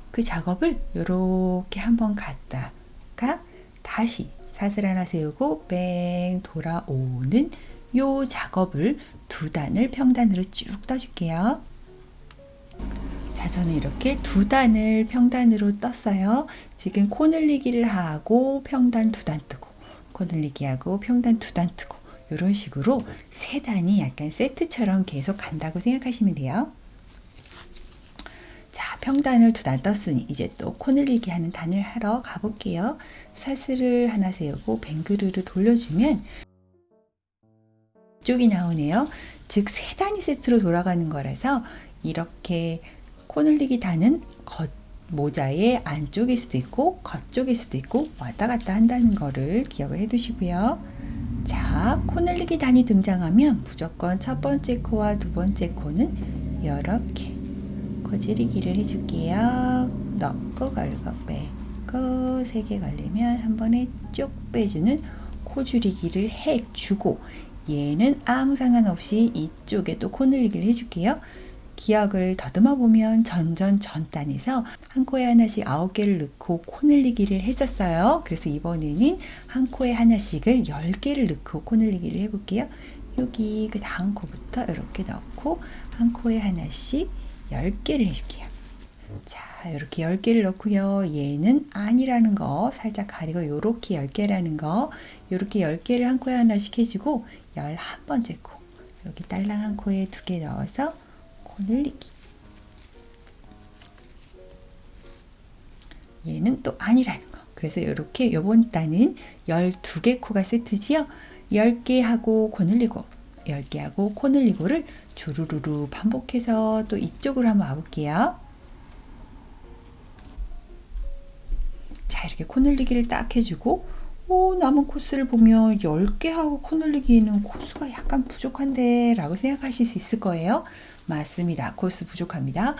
그 작업을 이렇게 한번 갔다가 다시 사슬 하나 세우고 뺑 돌아오는 요 작업을 두 단을 평단으로 쭉 떠줄게요. 자, 저는 이렇게 두 단을 평단으로 떴어요. 지금 코 늘리기를 하고 평단 두 단 뜨고, 코 늘리기 하고 평단 두 단 뜨고, 이런 식으로 세 단이 약간 세트처럼 계속 간다고 생각하시면 돼요. 자, 평단을 두 단 떴으니 이제 또 코 늘리기 하는 단을 하러 가볼게요. 사슬을 하나 세우고 뱅그르르 돌려주면 쪽이 나오네요. 즉 세 단이 세트로 돌아가는 거라서 이렇게 코 늘리기 단은 겉 모자의 안쪽일 수도 있고 겉쪽일 수도 있고 왔다 갔다 한다는 거를 기억을 해 두시고요. 자, 코 늘리기 단이 등장하면 무조건 첫 번째 코와 두 번째 코는 이렇게 코 줄이기를 해줄게요. 넣고 걸고 빼고 3개 걸리면 한 번에 쭉 빼주는 코 줄이기를 해주고, 얘는 아무 상관없이 이쪽에 또 코 늘리기를 해줄게요. 기억을 더듬어 보면 전단에서 한 코에 하나씩 9개를 넣고 코 늘리기를 했었어요. 그래서 이번에는 한 코에 하나씩을 10개를 넣고 코 늘리기를 해볼게요. 여기 그 다음 코부터 이렇게 넣고 한 코에 하나씩 10개를 해줄게요. 자, 이렇게 10개를 넣고요. 얘는 아니라는 거 살짝 가리고 이렇게 10개라는 거, 이렇게 10개를 한 코에 하나씩 해주고 11번째 코, 여기 딸랑 한 코에 2개 넣어서 코 늘리기. 얘는 또 아니라는 거. 그래서 이렇게 요번 단은 12개 코가 세트지요. 10개 하고 코 늘리고 10개 하고 코 늘리고를 주르르르 반복해서 또 이쪽으로 한번 와볼게요. 자, 이렇게 코 늘리기를 딱 해주고 남은 코스를 보면 10개 하고 코 늘리기에는 코스가 약간 부족한데 라고 생각하실 수 있을 거예요. 맞습니다. 코스 부족합니다.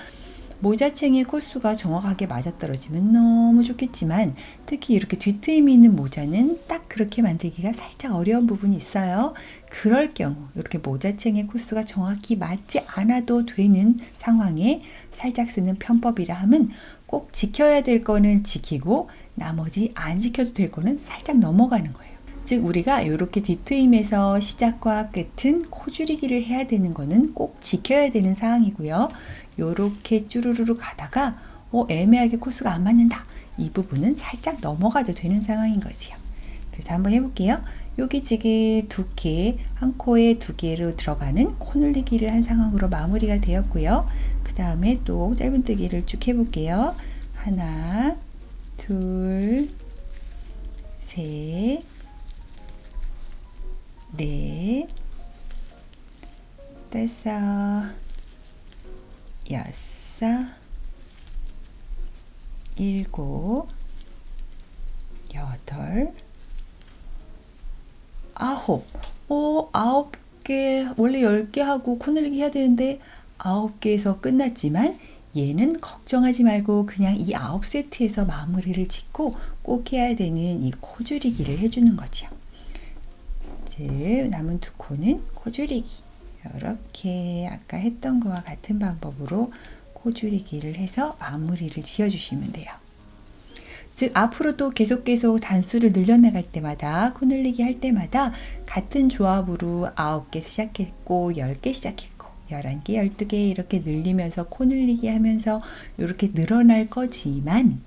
모자챙의 코스가 정확하게 맞아떨어지면 너무 좋겠지만 특히 이렇게 뒤트임이 있는 모자는 딱 그렇게 만들기가 살짝 어려운 부분이 있어요. 그럴 경우 이렇게 모자챙의 코스가 정확히 맞지 않아도 되는 상황에 살짝 쓰는 편법이라 함은 꼭 지켜야 될 거는 지키고 나머지 안 지켜도 될 거는 살짝 넘어가는 거예요. 즉 우리가 이렇게 뒤트임에서 시작과 끝은 코 줄이기를 해야 되는 거는 꼭 지켜야 되는 상황이고요. 요렇게 쭈루루루 가다가 애매하게 코스가 안 맞는다. 이 부분은 살짝 넘어가도 되는 상황인 거지요. 그래서 한번 해볼게요. 여기 지금 2개, 한 코에 2개로 들어가는 코 늘리기를 한 상황으로 마무리가 되었고요. 그 다음에 또 짧은뜨기를 쭉 해볼게요. 하나, 둘, 셋, 넷, 다섯, 여섯, 일곱, 여덟, 아홉. 9개, 원래 10개 하고 코 늘리기 해야 되는데 9개에서 끝났지만 얘는 걱정하지 말고 그냥 이 9세트에서 마무리를 짓고 꼭 해야 되는 이 코 줄이기를 해주는 거죠. 즉 남은 2코는 코 줄이기. 이렇게 아까 했던 거와 같은 방법으로 코 줄이기를 해서 마무리를 지어주시면 돼요. 즉 앞으로도 계속 단수를 늘려나갈 때마다 코 늘리기 할 때마다 같은 조합으로 9개 시작했고 10개 시작했고 11개, 12개 이렇게 늘리면서 코 늘리기 하면서 이렇게 늘어날 거지만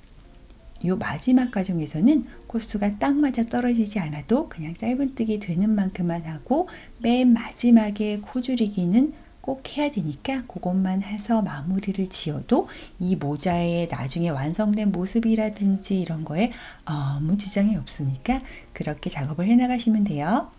요 마지막 과정에서는 코스가 딱 맞아 떨어지지 않아도 그냥 짧은뜨기 되는 만큼만 하고 맨 마지막에 코 줄이기는 꼭 해야 되니까 그것만 해서 마무리를 지어도 이 모자의 나중에 완성된 모습이라든지 이런 거에 아무 지장이 없으니까 그렇게 작업을 해 나가시면 돼요.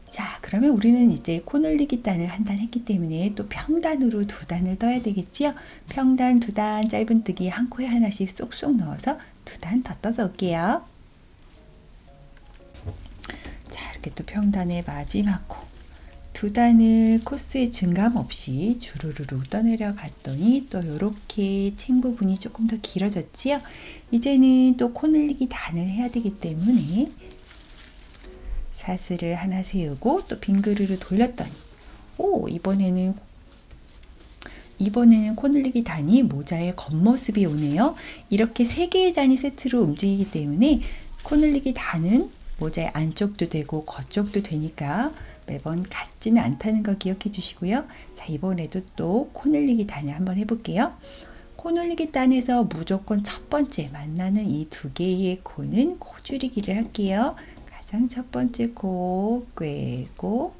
자, 그러면 우리는 이제 코 늘리기 단을 한 단 했기 때문에 또 평단으로 2단을 떠야 되겠지요. 평단 2단 짧은뜨기 한 코에 하나씩 쏙쏙 넣어서 2단 더 떠서 올게요. 자, 이렇게 또 평단의 마지막 코 2단을 코스의 증감 없이 주르르르 떠내려 갔더니 또 이렇게 챙 부분이 조금 더 길어졌지요. 이제는 또 코 늘리기 단을 해야 되기 때문에 사슬을 하나 세우고 또 빙그르르 돌렸더니 이번에는 코 늘리기 단이 모자의 겉모습이 오네요. 이렇게 3개의 단이 세트로 움직이기 때문에 코 늘리기 단은 모자의 안쪽도 되고 겉쪽도 되니까 매번 같지는 않다는 거 기억해 주시고요. 자, 이번에도 또 코 늘리기 단을 한번 해볼게요. 코 늘리기 단에서 무조건 첫 번째 만나는 이 2개의 코는 코 줄이기를 할게요. 가장 첫 번째 코 꿰고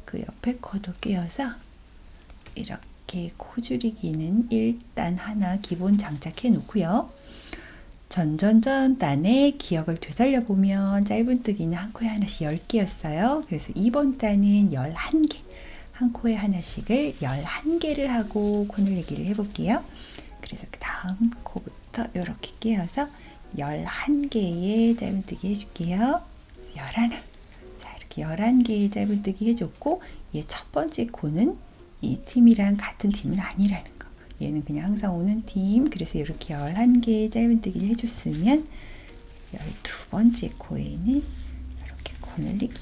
그 옆에 코도 꿰어서 이렇게 코 줄이기는 일단 하나 기본 장착해 놓고요. 전전전 단의 기억을 되살려 보면 짧은뜨기는 한 코에 하나씩 10개였어요. 그래서 이번 단은 11개, 한 코에 하나씩을 11개를 하고 코 늘리기를 해볼게요. 그래서 그 다음 코부터 이렇게 끼워서 11개의 짧은뜨기 해줄게요. 11. 자, 이렇게 11개의 짧은뜨기 해줬고 얘 첫 번째 코는 이 팀이랑 같은 팀은 아니라는 거. 얘는 그냥 항상 오는 팀. 그래서 이렇게 11개의 짧은뜨기를 해줬으면 12번째 코에는 이렇게 코 늘리기.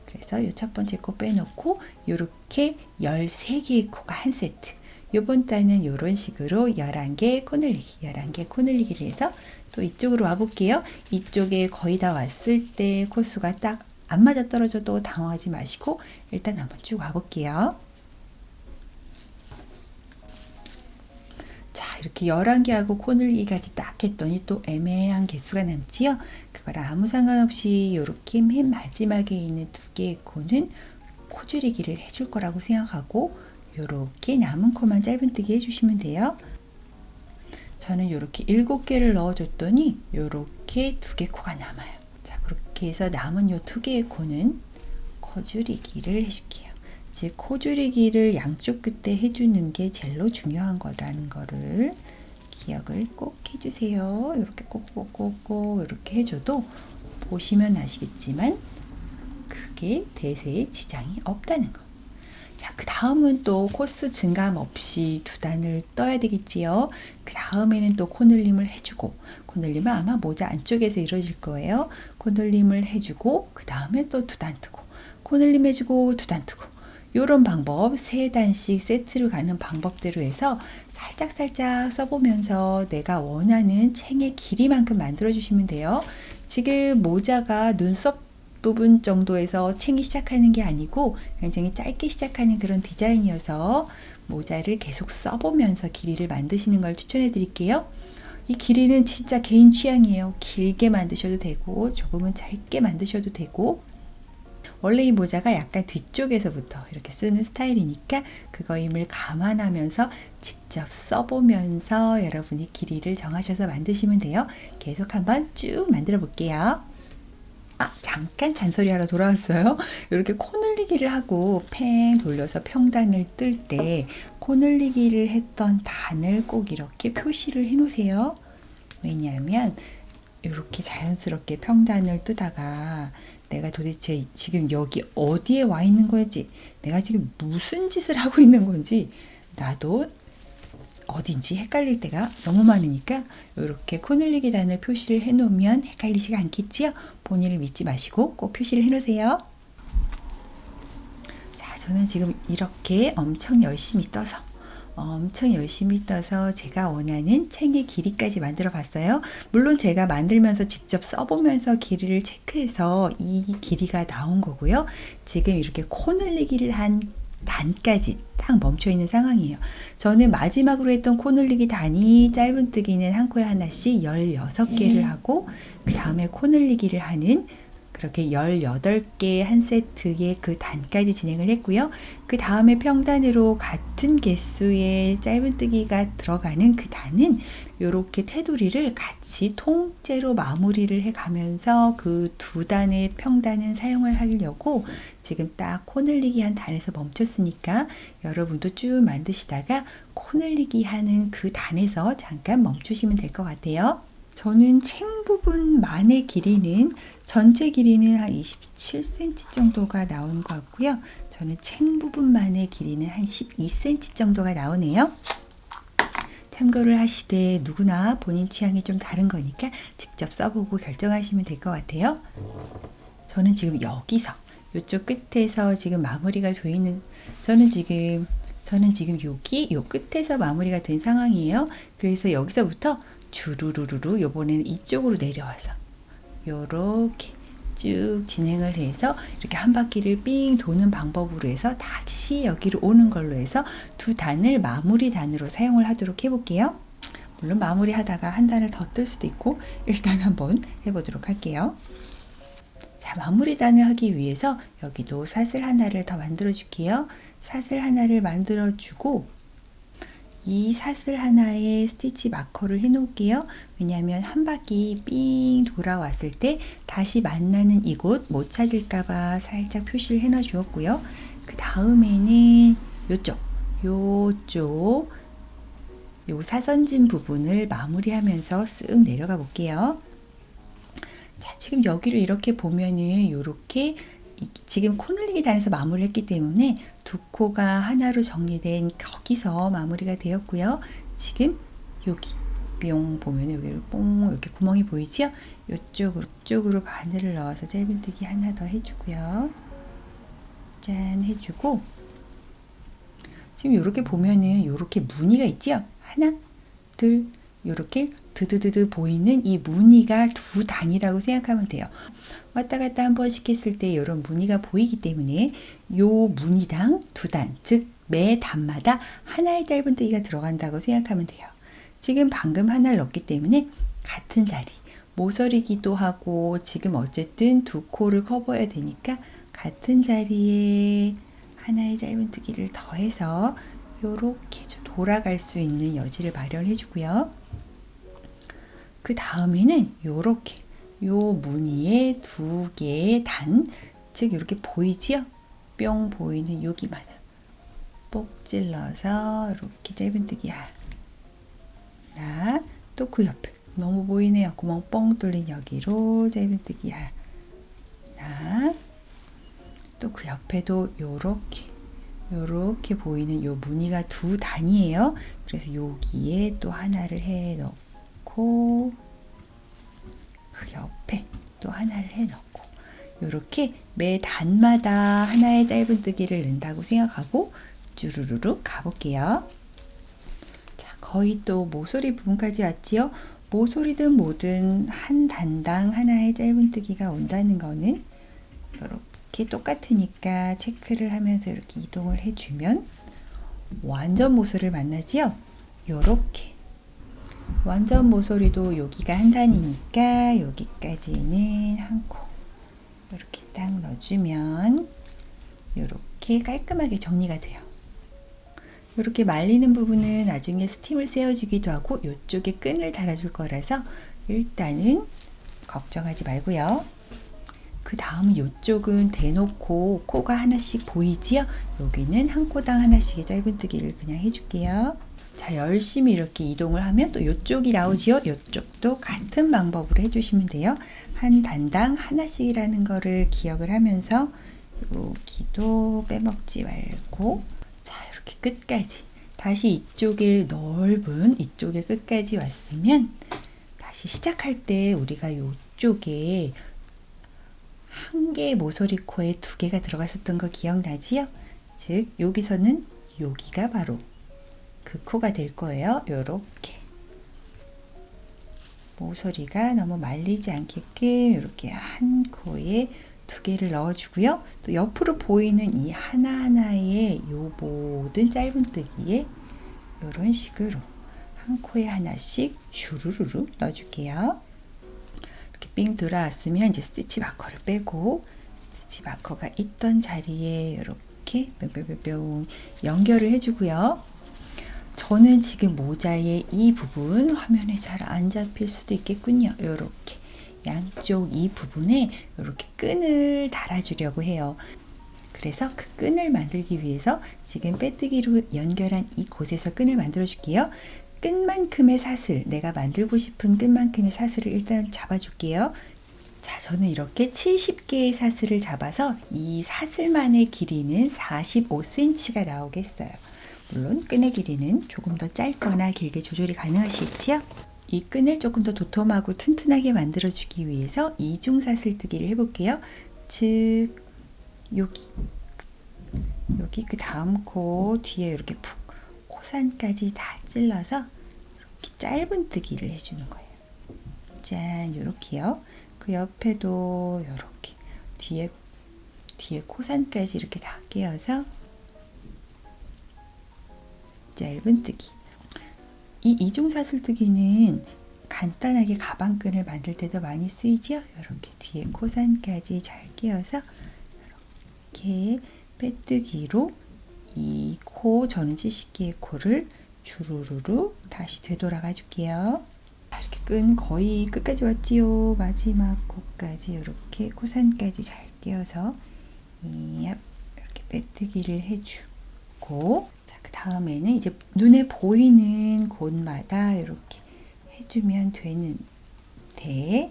그래서 이 첫 번째 코 빼놓고 이렇게 13개의 코가 한 세트. 요번 단은 이런 식으로 11개 코 늘리기, 11개 코 늘리기를 해서 또 이쪽으로 와볼게요. 이쪽에 거의 다 왔을 때 코수가 딱 안 맞아 떨어져도 당황하지 마시고 일단 한번 쭉 와볼게요. 이렇게 11개하고 코늘기까지 딱 했더니 또 애매한 개수가 남지요. 그걸 아무 상관없이 이렇게 맨 마지막에 있는 2개의 코는 코줄이기를 해줄 거라고 생각하고 이렇게 남은 코만 짧은뜨기 해주시면 돼요. 저는 이렇게 7개를 넣어줬더니 이렇게 2개 코가 남아요. 자, 그렇게 해서 남은 이 2개의 코는 코줄이기를 해줄게요. 즉 코줄이기를 양쪽 끝에 해주는 게 제일로 중요한 거라는 거를 기억을 꼭 해주세요. 이렇게 꼭꼭꼭꼭 이렇게 해줘도 보시면 아시겠지만 크게 대세에 지장이 없다는 거. 자, 그 다음은 또 코스 증감 없이 2단을 떠야 되겠지요. 그 다음에는 또 코늘림을 해주고, 코늘림은 아마 모자 안쪽에서 이루어질 거예요. 코늘림을 해주고 그 다음에 또 2단 뜨고, 코늘림 해주고 2단 뜨고, 요런 방법 3단씩 세트로 가는 방법대로 해서 살짝살짝 써보면서 내가 원하는 챙의 길이만큼 만들어 주시면 돼요. 지금 모자가 눈썹 부분 정도에서 챙이 시작하는 게 아니고 굉장히 짧게 시작하는 그런 디자인이어서 모자를 계속 써보면서 길이를 만드시는 걸 추천해 드릴게요. 이 길이는 진짜 개인 취향이에요. 길게 만드셔도 되고 조금은 짧게 만드셔도 되고, 원래 이 모자가 약간 뒤쪽에서부터 이렇게 쓰는 스타일이니까 그거임을 감안하면서 직접 써보면서 여러분이 길이를 정하셔서 만드시면 돼요. 계속 한번 쭉 만들어 볼게요. 잠깐 잔소리하러 돌아왔어요. 이렇게 코늘리기를 하고 팽 돌려서 평단을 뜰 때 코늘리기를 했던 단을 꼭 이렇게 표시를 해 놓으세요. 왜냐하면 이렇게 자연스럽게 평단을 뜨다가 내가 도대체 지금 여기 어디에 와 있는 건지, 내가 지금 무슨 짓을 하고 있는 건지 나도 어딘지 헷갈릴 때가 너무 많으니까 이렇게 코늘리기 단을 표시를 해 놓으면 헷갈리지가 않겠지요. 본인을 믿지 마시고 꼭 표시를 해 놓으세요. 자, 저는 지금 이렇게 엄청 열심히 떠서 제가 원하는 챙의 길이까지 만들어 봤어요. 물론 제가 만들면서 직접 써보면서 길이를 체크해서 이 길이가 나온 거고요. 지금 이렇게 코늘리기를 한 단까지 딱 멈춰 있는 상황이에요. 저는 마지막으로 했던 코늘리기 단이 짧은뜨기는 한 코에 하나씩 16개를 하고, 그 다음에 코늘리기를 하는 그렇게 18개 한 세트의 그 단까지 진행을 했고요. 그 다음에 평단으로 같은 개수의 짧은뜨기가 들어가는 그 단은 이렇게 테두리를 같이 통째로 마무리를 해가면서 그 2단의 평단은 사용을 하려고 지금 딱 코늘리기 한 단에서 멈췄으니까 여러분도 쭉 만드시다가 코늘리기 하는 그 단에서 잠깐 멈추시면 될 것 같아요. 저는 챙 부분만의 길이는, 전체 길이는 한 27cm 정도가 나오는 것 같고요. 저는 챙 부분만의 길이는 한 12cm 정도가 나오네요. 참고를 하시되 누구나 본인 취향이 좀 다른 거니까 직접 써보고 결정하시면 될 것 같아요. 저는 지금 여기서 이쪽 끝에서 지금 마무리가 되어 있는, 저는 지금 여기 요 끝에서 마무리가 된 상황이에요. 그래서 여기서부터 주르르르 요번에는 이쪽으로 내려와서 요렇게 쭉 진행을 해서 이렇게 한 바퀴를 삥 도는 방법으로 해서 다시 여기로 오는 걸로 해서 2단을 마무리 단으로 사용을 하도록 해볼게요. 물론 마무리 하다가 한 단을 더 뜰 수도 있고 일단 한번 해보도록 할게요. 자, 마무리 단을 하기 위해서 여기도 사슬 하나를 더 만들어 줄게요. 사슬 하나를 만들어 주고 이 사슬 하나에 스티치 마커를 해 놓을게요. 왜냐하면 한 바퀴 삥 돌아왔을 때 다시 만나는 이곳 못 찾을까봐 살짝 표시를 해 놔 주었고요. 그 다음에는 요 사선진 부분을 마무리하면서 쓱 내려가 볼게요. 자, 지금 여기를 이렇게 보면은 요렇게 지금 코늘리기 단에서 마무리를 했기 때문에 2코가 하나로 정리된 거기서 마무리가 되었고요. 지금 여기 뿅 보면 여기를 뽕 이렇게 구멍이 보이죠? 이쪽으로 바늘을 넣어서 짧은뜨기 하나 더 해주고요. 짠 해주고, 지금 이렇게 보면은 이렇게 무늬가 있죠? 하나, 둘, 이렇게 드드드드 보이는 이 무늬가 2단이라고 생각하면 돼요. 왔다 갔다 한 번씩 했을 때 이런 무늬가 보이기 때문에 요 무늬당 2단, 즉 매 단마다 하나의 짧은뜨기가 들어간다고 생각하면 돼요. 지금 방금 하나를 넣었기 때문에 같은 자리, 모서리기도 하고 지금 어쨌든 두 코를 커버해야 되니까 같은 자리에 하나의 짧은뜨기를 더해서 요렇게 돌아갈 수 있는 여지를 마련해 주고요. 그 다음에는 요렇게 요 무늬에 두 개의 단, 즉 이렇게 보이지요? 뿅 보이는 여기만 뽁 찔러서 이렇게 짧은뜨기 하나, 또 그 옆에 너무 보이네요. 구멍 뻥 뚫린 여기로 짧은뜨기 하나, 또 그 옆에도 요렇게 보이는 요 무늬가 두 단이에요. 그래서 여기에 또 하나를 해 넣고 그 옆에 또 하나를 해 넣고 요렇게 매 단마다 하나의 짧은뜨기를 넣는다고 생각하고 쭈루루루 가볼게요. 자, 거의 또 모서리 부분까지 왔지요. 모서리든 뭐든 한 단당 하나의 짧은뜨기가 온다는 거는 이렇게 똑같으니까 체크를 하면서 이렇게 이동을 해주면 완전 모서리를 만나지요. 요렇게 완전 모서리도 여기가 한 단이니까 여기까지는 한 코 이렇게 딱 넣어주면 이렇게 깔끔하게 정리가 돼요. 이렇게 말리는 부분은 나중에 스팀을 쐬어주기도 하고 이쪽에 끈을 달아줄 거라서 일단은 걱정하지 말고요. 그 다음은 이쪽은 대놓고 코가 하나씩 보이지요? 여기는 한 코당 하나씩의 짧은뜨기를 그냥 해줄게요. 자, 열심히 이렇게 이동을 하면 또 이쪽이 나오지요? 이쪽도 같은 방법으로 해주시면 돼요. 한 단당 하나씩이라는 거를 기억을 하면서 여기도 빼먹지 말고 자, 이렇게 끝까지 다시 이쪽에 넓은 이쪽에 끝까지 왔으면 다시 시작할 때 우리가 이쪽에 한 개의 모서리 코에 두 개가 들어갔었던 거 기억나지요? 즉 여기서는 여기가 바로 그 코가 될 거예요. 요렇게 모서리가 너무 말리지 않게끔 이렇게 한 코에 두 개를 넣어주고요. 또 옆으로 보이는 이 하나하나의 요 모든 짧은뜨기에 이런 식으로 한 코에 하나씩 슈루루루 넣어줄게요. 이렇게 삥 들어왔으면 이제 스티치 마커를 빼고 스티치 마커가 있던 자리에 이렇게 뿅뿅뿅뿅 연결을 해주고요. 저는 지금 모자의 이 부분 화면에 잘 안 잡힐 수도 있겠군요. 이렇게 양쪽 이 부분에 이렇게 끈을 달아주려고 해요. 그래서 그 끈을 만들기 위해서 지금 빼뜨기로 연결한 이 곳에서 끈을 만들어 줄게요. 끈만큼의 사슬, 내가 만들고 싶은 끈만큼의 사슬을 일단 잡아줄게요. 자, 저는 이렇게 70개의 사슬을 잡아서 이 사슬만의 길이는 45cm가 나오겠어요. 물론 끈의 길이는 조금 더 짧거나 길게 조절이 가능하시겠지요? 이 끈을 조금 더 도톰하고 튼튼하게 만들어주기 위해서 이중사슬뜨기를 해볼게요. 즉 여기 그 다음 코 뒤에 이렇게 푹 코산까지 다 찔러서 이렇게 짧은뜨기를 해주는 거예요. 짠, 요렇게요. 그 옆에도 요렇게 뒤에 코산까지 이렇게 다 끼워서 짧은뜨기. 이 이중사슬뜨기는 간단하게 가방끈을 만들 때도 많이 쓰이죠. 이렇게 뒤에 코산까지 잘 끼워서 이렇게 빼뜨기로 이 코, 저는 70개의 코를 주르르르 다시 되돌아가 줄게요. 이렇게 끈 거의 끝까지 왔지요. 마지막 코까지 이렇게 코산까지 잘 끼워서 이렇게 빼뜨기를 해주고, 자, 그 다음에는 이제 눈에 보이는 곳마다 이렇게 해주면 되는데,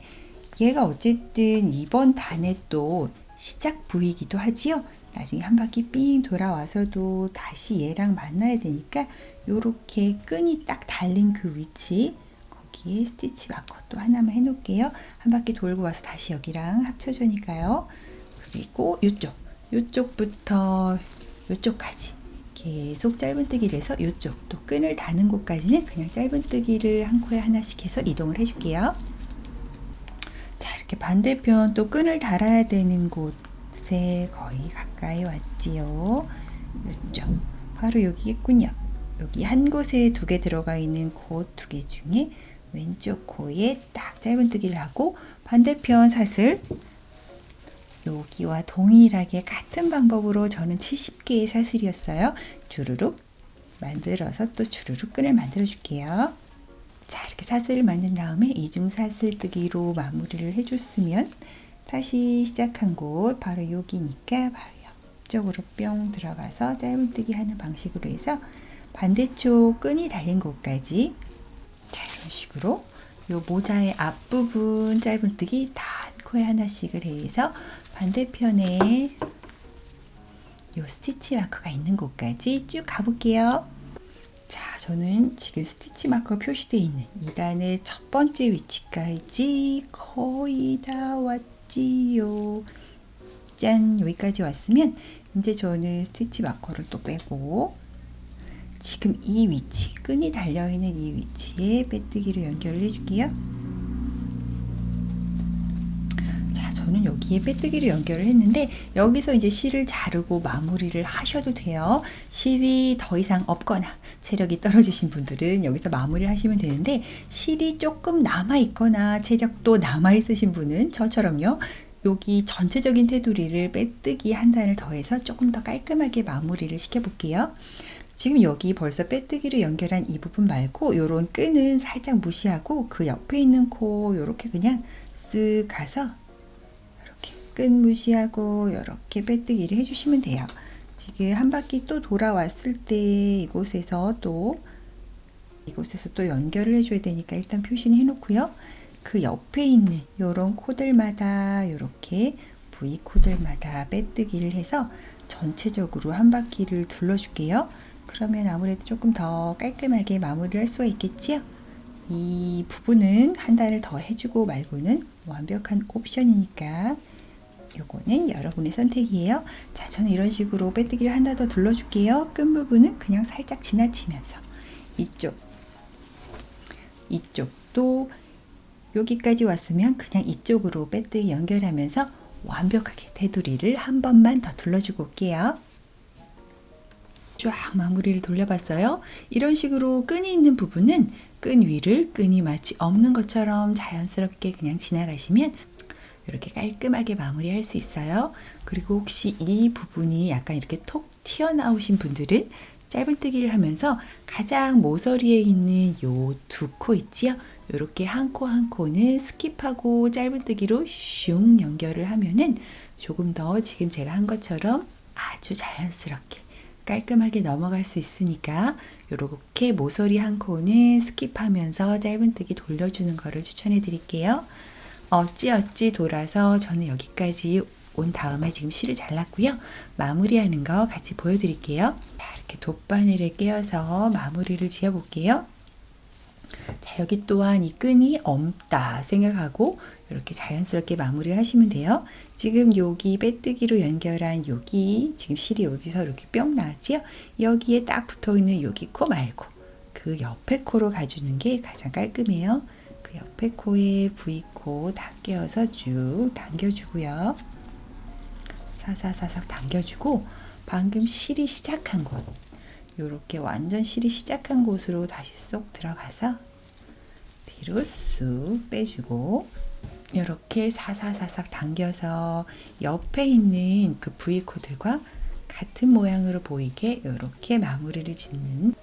얘가 어쨌든 이번 단의 또 시작 부위이기도 하지요. 나중에 한 바퀴 삥 돌아와서도 다시 얘랑 만나야 되니까 요렇게 끈이 딱 달린 그 위치, 거기에 스티치 마커 또 하나만 해놓을게요. 한 바퀴 돌고 와서 다시 여기랑 합쳐주니까요. 그리고 요쪽부터 요쪽까지 계속 짧은뜨기를 해서 요쪽 또 끈을 다는 곳까지는 그냥 짧은뜨기를 한 코에 하나씩 해서 이동을 해줄게요. 자, 이렇게 반대편 또 끈을 달아야 되는 곳에 거의 가까이 왔지요. 요쪽 바로 여기겠군요. 여기 한 곳에 2개 들어가 있는 곳 2개 중에 왼쪽 코에 딱 짧은뜨기를 하고 반대편 사슬 여기와 동일하게 같은 방법으로 저는 70개의 사슬이었어요. 주르륵 만들어서 또 주르륵 끈을 만들어 줄게요. 자, 이렇게 사슬을 만든 다음에 이중 사슬뜨기로 마무리를 해줬으면 다시 시작한 곳 바로 여기니까 바로 옆쪽으로 뿅 들어가서 짧은뜨기 하는 방식으로 해서 반대쪽 끈이 달린 곳까지 자, 이런 식으로 요 모자의 앞부분 짧은뜨기 단 코에 하나씩을 해서 반대편에 요 스티치 마커가 있는 곳까지 쭉 가볼게요. 자, 저는 지금 스티치 마커 표시되어 있는 2단의 첫 번째 위치까지 거의 다 왔지요. 짠! 여기까지 왔으면 이제 저는 스티치 마커를 또 빼고 지금 이 위치, 끈이 달려있는 이 위치에 빼뜨기로 연결을 해줄게요. 자, 저는 여기에 빼뜨기로 연결을 했는데 여기서 이제 실을 자르고 마무리를 하셔도 돼요. 실이 더 이상 없거나 체력이 떨어지신 분들은 여기서 마무리를 하시면 되는데 실이 조금 남아있거나 체력도 남아있으신 분은 저처럼요. 여기 전체적인 테두리를 빼뜨기 한 단을 더해서 조금 더 깔끔하게 마무리를 시켜볼게요. 지금 여기 벌써 빼뜨기를 연결한 이 부분 말고 요런 끈은 살짝 무시하고 그 옆에 있는 코 요렇게 그냥 쓱 가서 이렇게 끈 무시하고 이렇게 빼뜨기를 해주시면 돼요. 지금 한 바퀴 또 돌아왔을 때 이곳에서 또 연결을 해줘야 되니까 일단 표시는 해놓고요. 그 옆에 있는 요런 코들마다 이렇게 V 코들마다 빼뜨기를 해서 전체적으로 한 바퀴를 둘러줄게요. 그러면 아무래도 조금 더 깔끔하게 마무리를 할 수가 있겠지요. 이 부분은 한 단을 더 해주고 말고는 완벽한 옵션이니까 요거는 여러분의 선택이에요. 자, 저는 이런 식으로 빼뜨기를 하나 더 둘러줄게요. 끈 부분은 그냥 살짝 지나치면서 이쪽도 여기까지 왔으면 그냥 이쪽으로 빼뜨기 연결하면서 완벽하게 테두리를 한 번만 더 둘러주고 올게요. 쫙 마무리를 돌려봤어요. 이런 식으로 끈이 있는 부분은 끈 위를 끈이 마치 없는 것처럼 자연스럽게 그냥 지나가시면 이렇게 깔끔하게 마무리할 수 있어요. 그리고 혹시 이 부분이 약간 이렇게 톡 튀어나오신 분들은 짧은뜨기를 하면서 가장 모서리에 있는 요 2코 있지요? 이렇게 한 코 한 코는 스킵하고 짧은뜨기로 슝 연결을 하면은 조금 더 지금 제가 한 것처럼 아주 자연스럽게 깔끔하게 넘어갈 수 있으니까 이렇게 모서리 한 코는 스킵하면서 짧은뜨기 돌려주는 거를 추천해 드릴게요. 어찌어찌 돌아서 저는 여기까지 온 다음에 지금 실을 잘랐고요. 마무리하는 거 같이 보여드릴게요. 자, 이렇게 돗바늘에 끼워서 마무리를 지어 볼게요. 자, 여기 또한 이 끈이 없다 생각하고 이렇게 자연스럽게 마무리를 하시면 돼요. 지금 여기 빼뜨기로 연결한 여기 지금 실이 여기서 이렇게 뿅 나왔지요? 여기에 딱 붙어 있는 여기 코 말고 그 옆에 코로 가주는 게 가장 깔끔해요. 그 옆에 코에 V코 다 끼워서 쭉 당겨주고요. 사사사삭 당겨주고 방금 실이 시작한 곳 이렇게 완전 실이 시작한 곳으로 다시 쏙 들어가서 뒤로 쑥 빼주고 이렇게 사사사삭 당겨서 옆에 있는 그 V코들과 같은 모양으로 보이게 이렇게 마무리를 지시면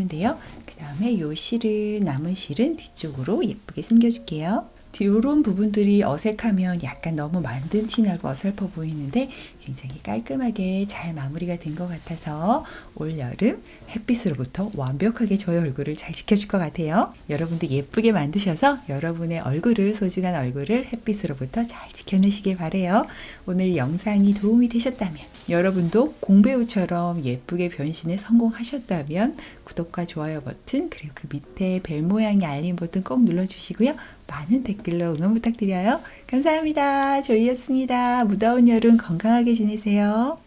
돼요. 그 다음에 요 실은 남은 실은 뒤쪽으로 예쁘게 숨겨줄게요. 이런 부분들이 어색하면 약간 너무 만든 티나고 어설퍼 보이는데 굉장히 깔끔하게 잘 마무리가 된 것 같아서 올여름 햇빛으로부터 완벽하게 저의 얼굴을 잘 지켜줄 것 같아요. 여러분도 예쁘게 만드셔서 여러분의 소중한 얼굴을 햇빛으로부터 잘 지켜내시길 바래요. 오늘 영상이 도움이 되셨다면 여러분도 공배우처럼 예쁘게 변신에 성공하셨다면 구독과 좋아요 버튼 그리고 그 밑에 벨 모양의 알림 버튼 꼭 눌러주시고요. 많은 댓글로 응원 부탁드려요. 감사합니다. 조이였습니다. 무더운 여름 건강하게 지내세요.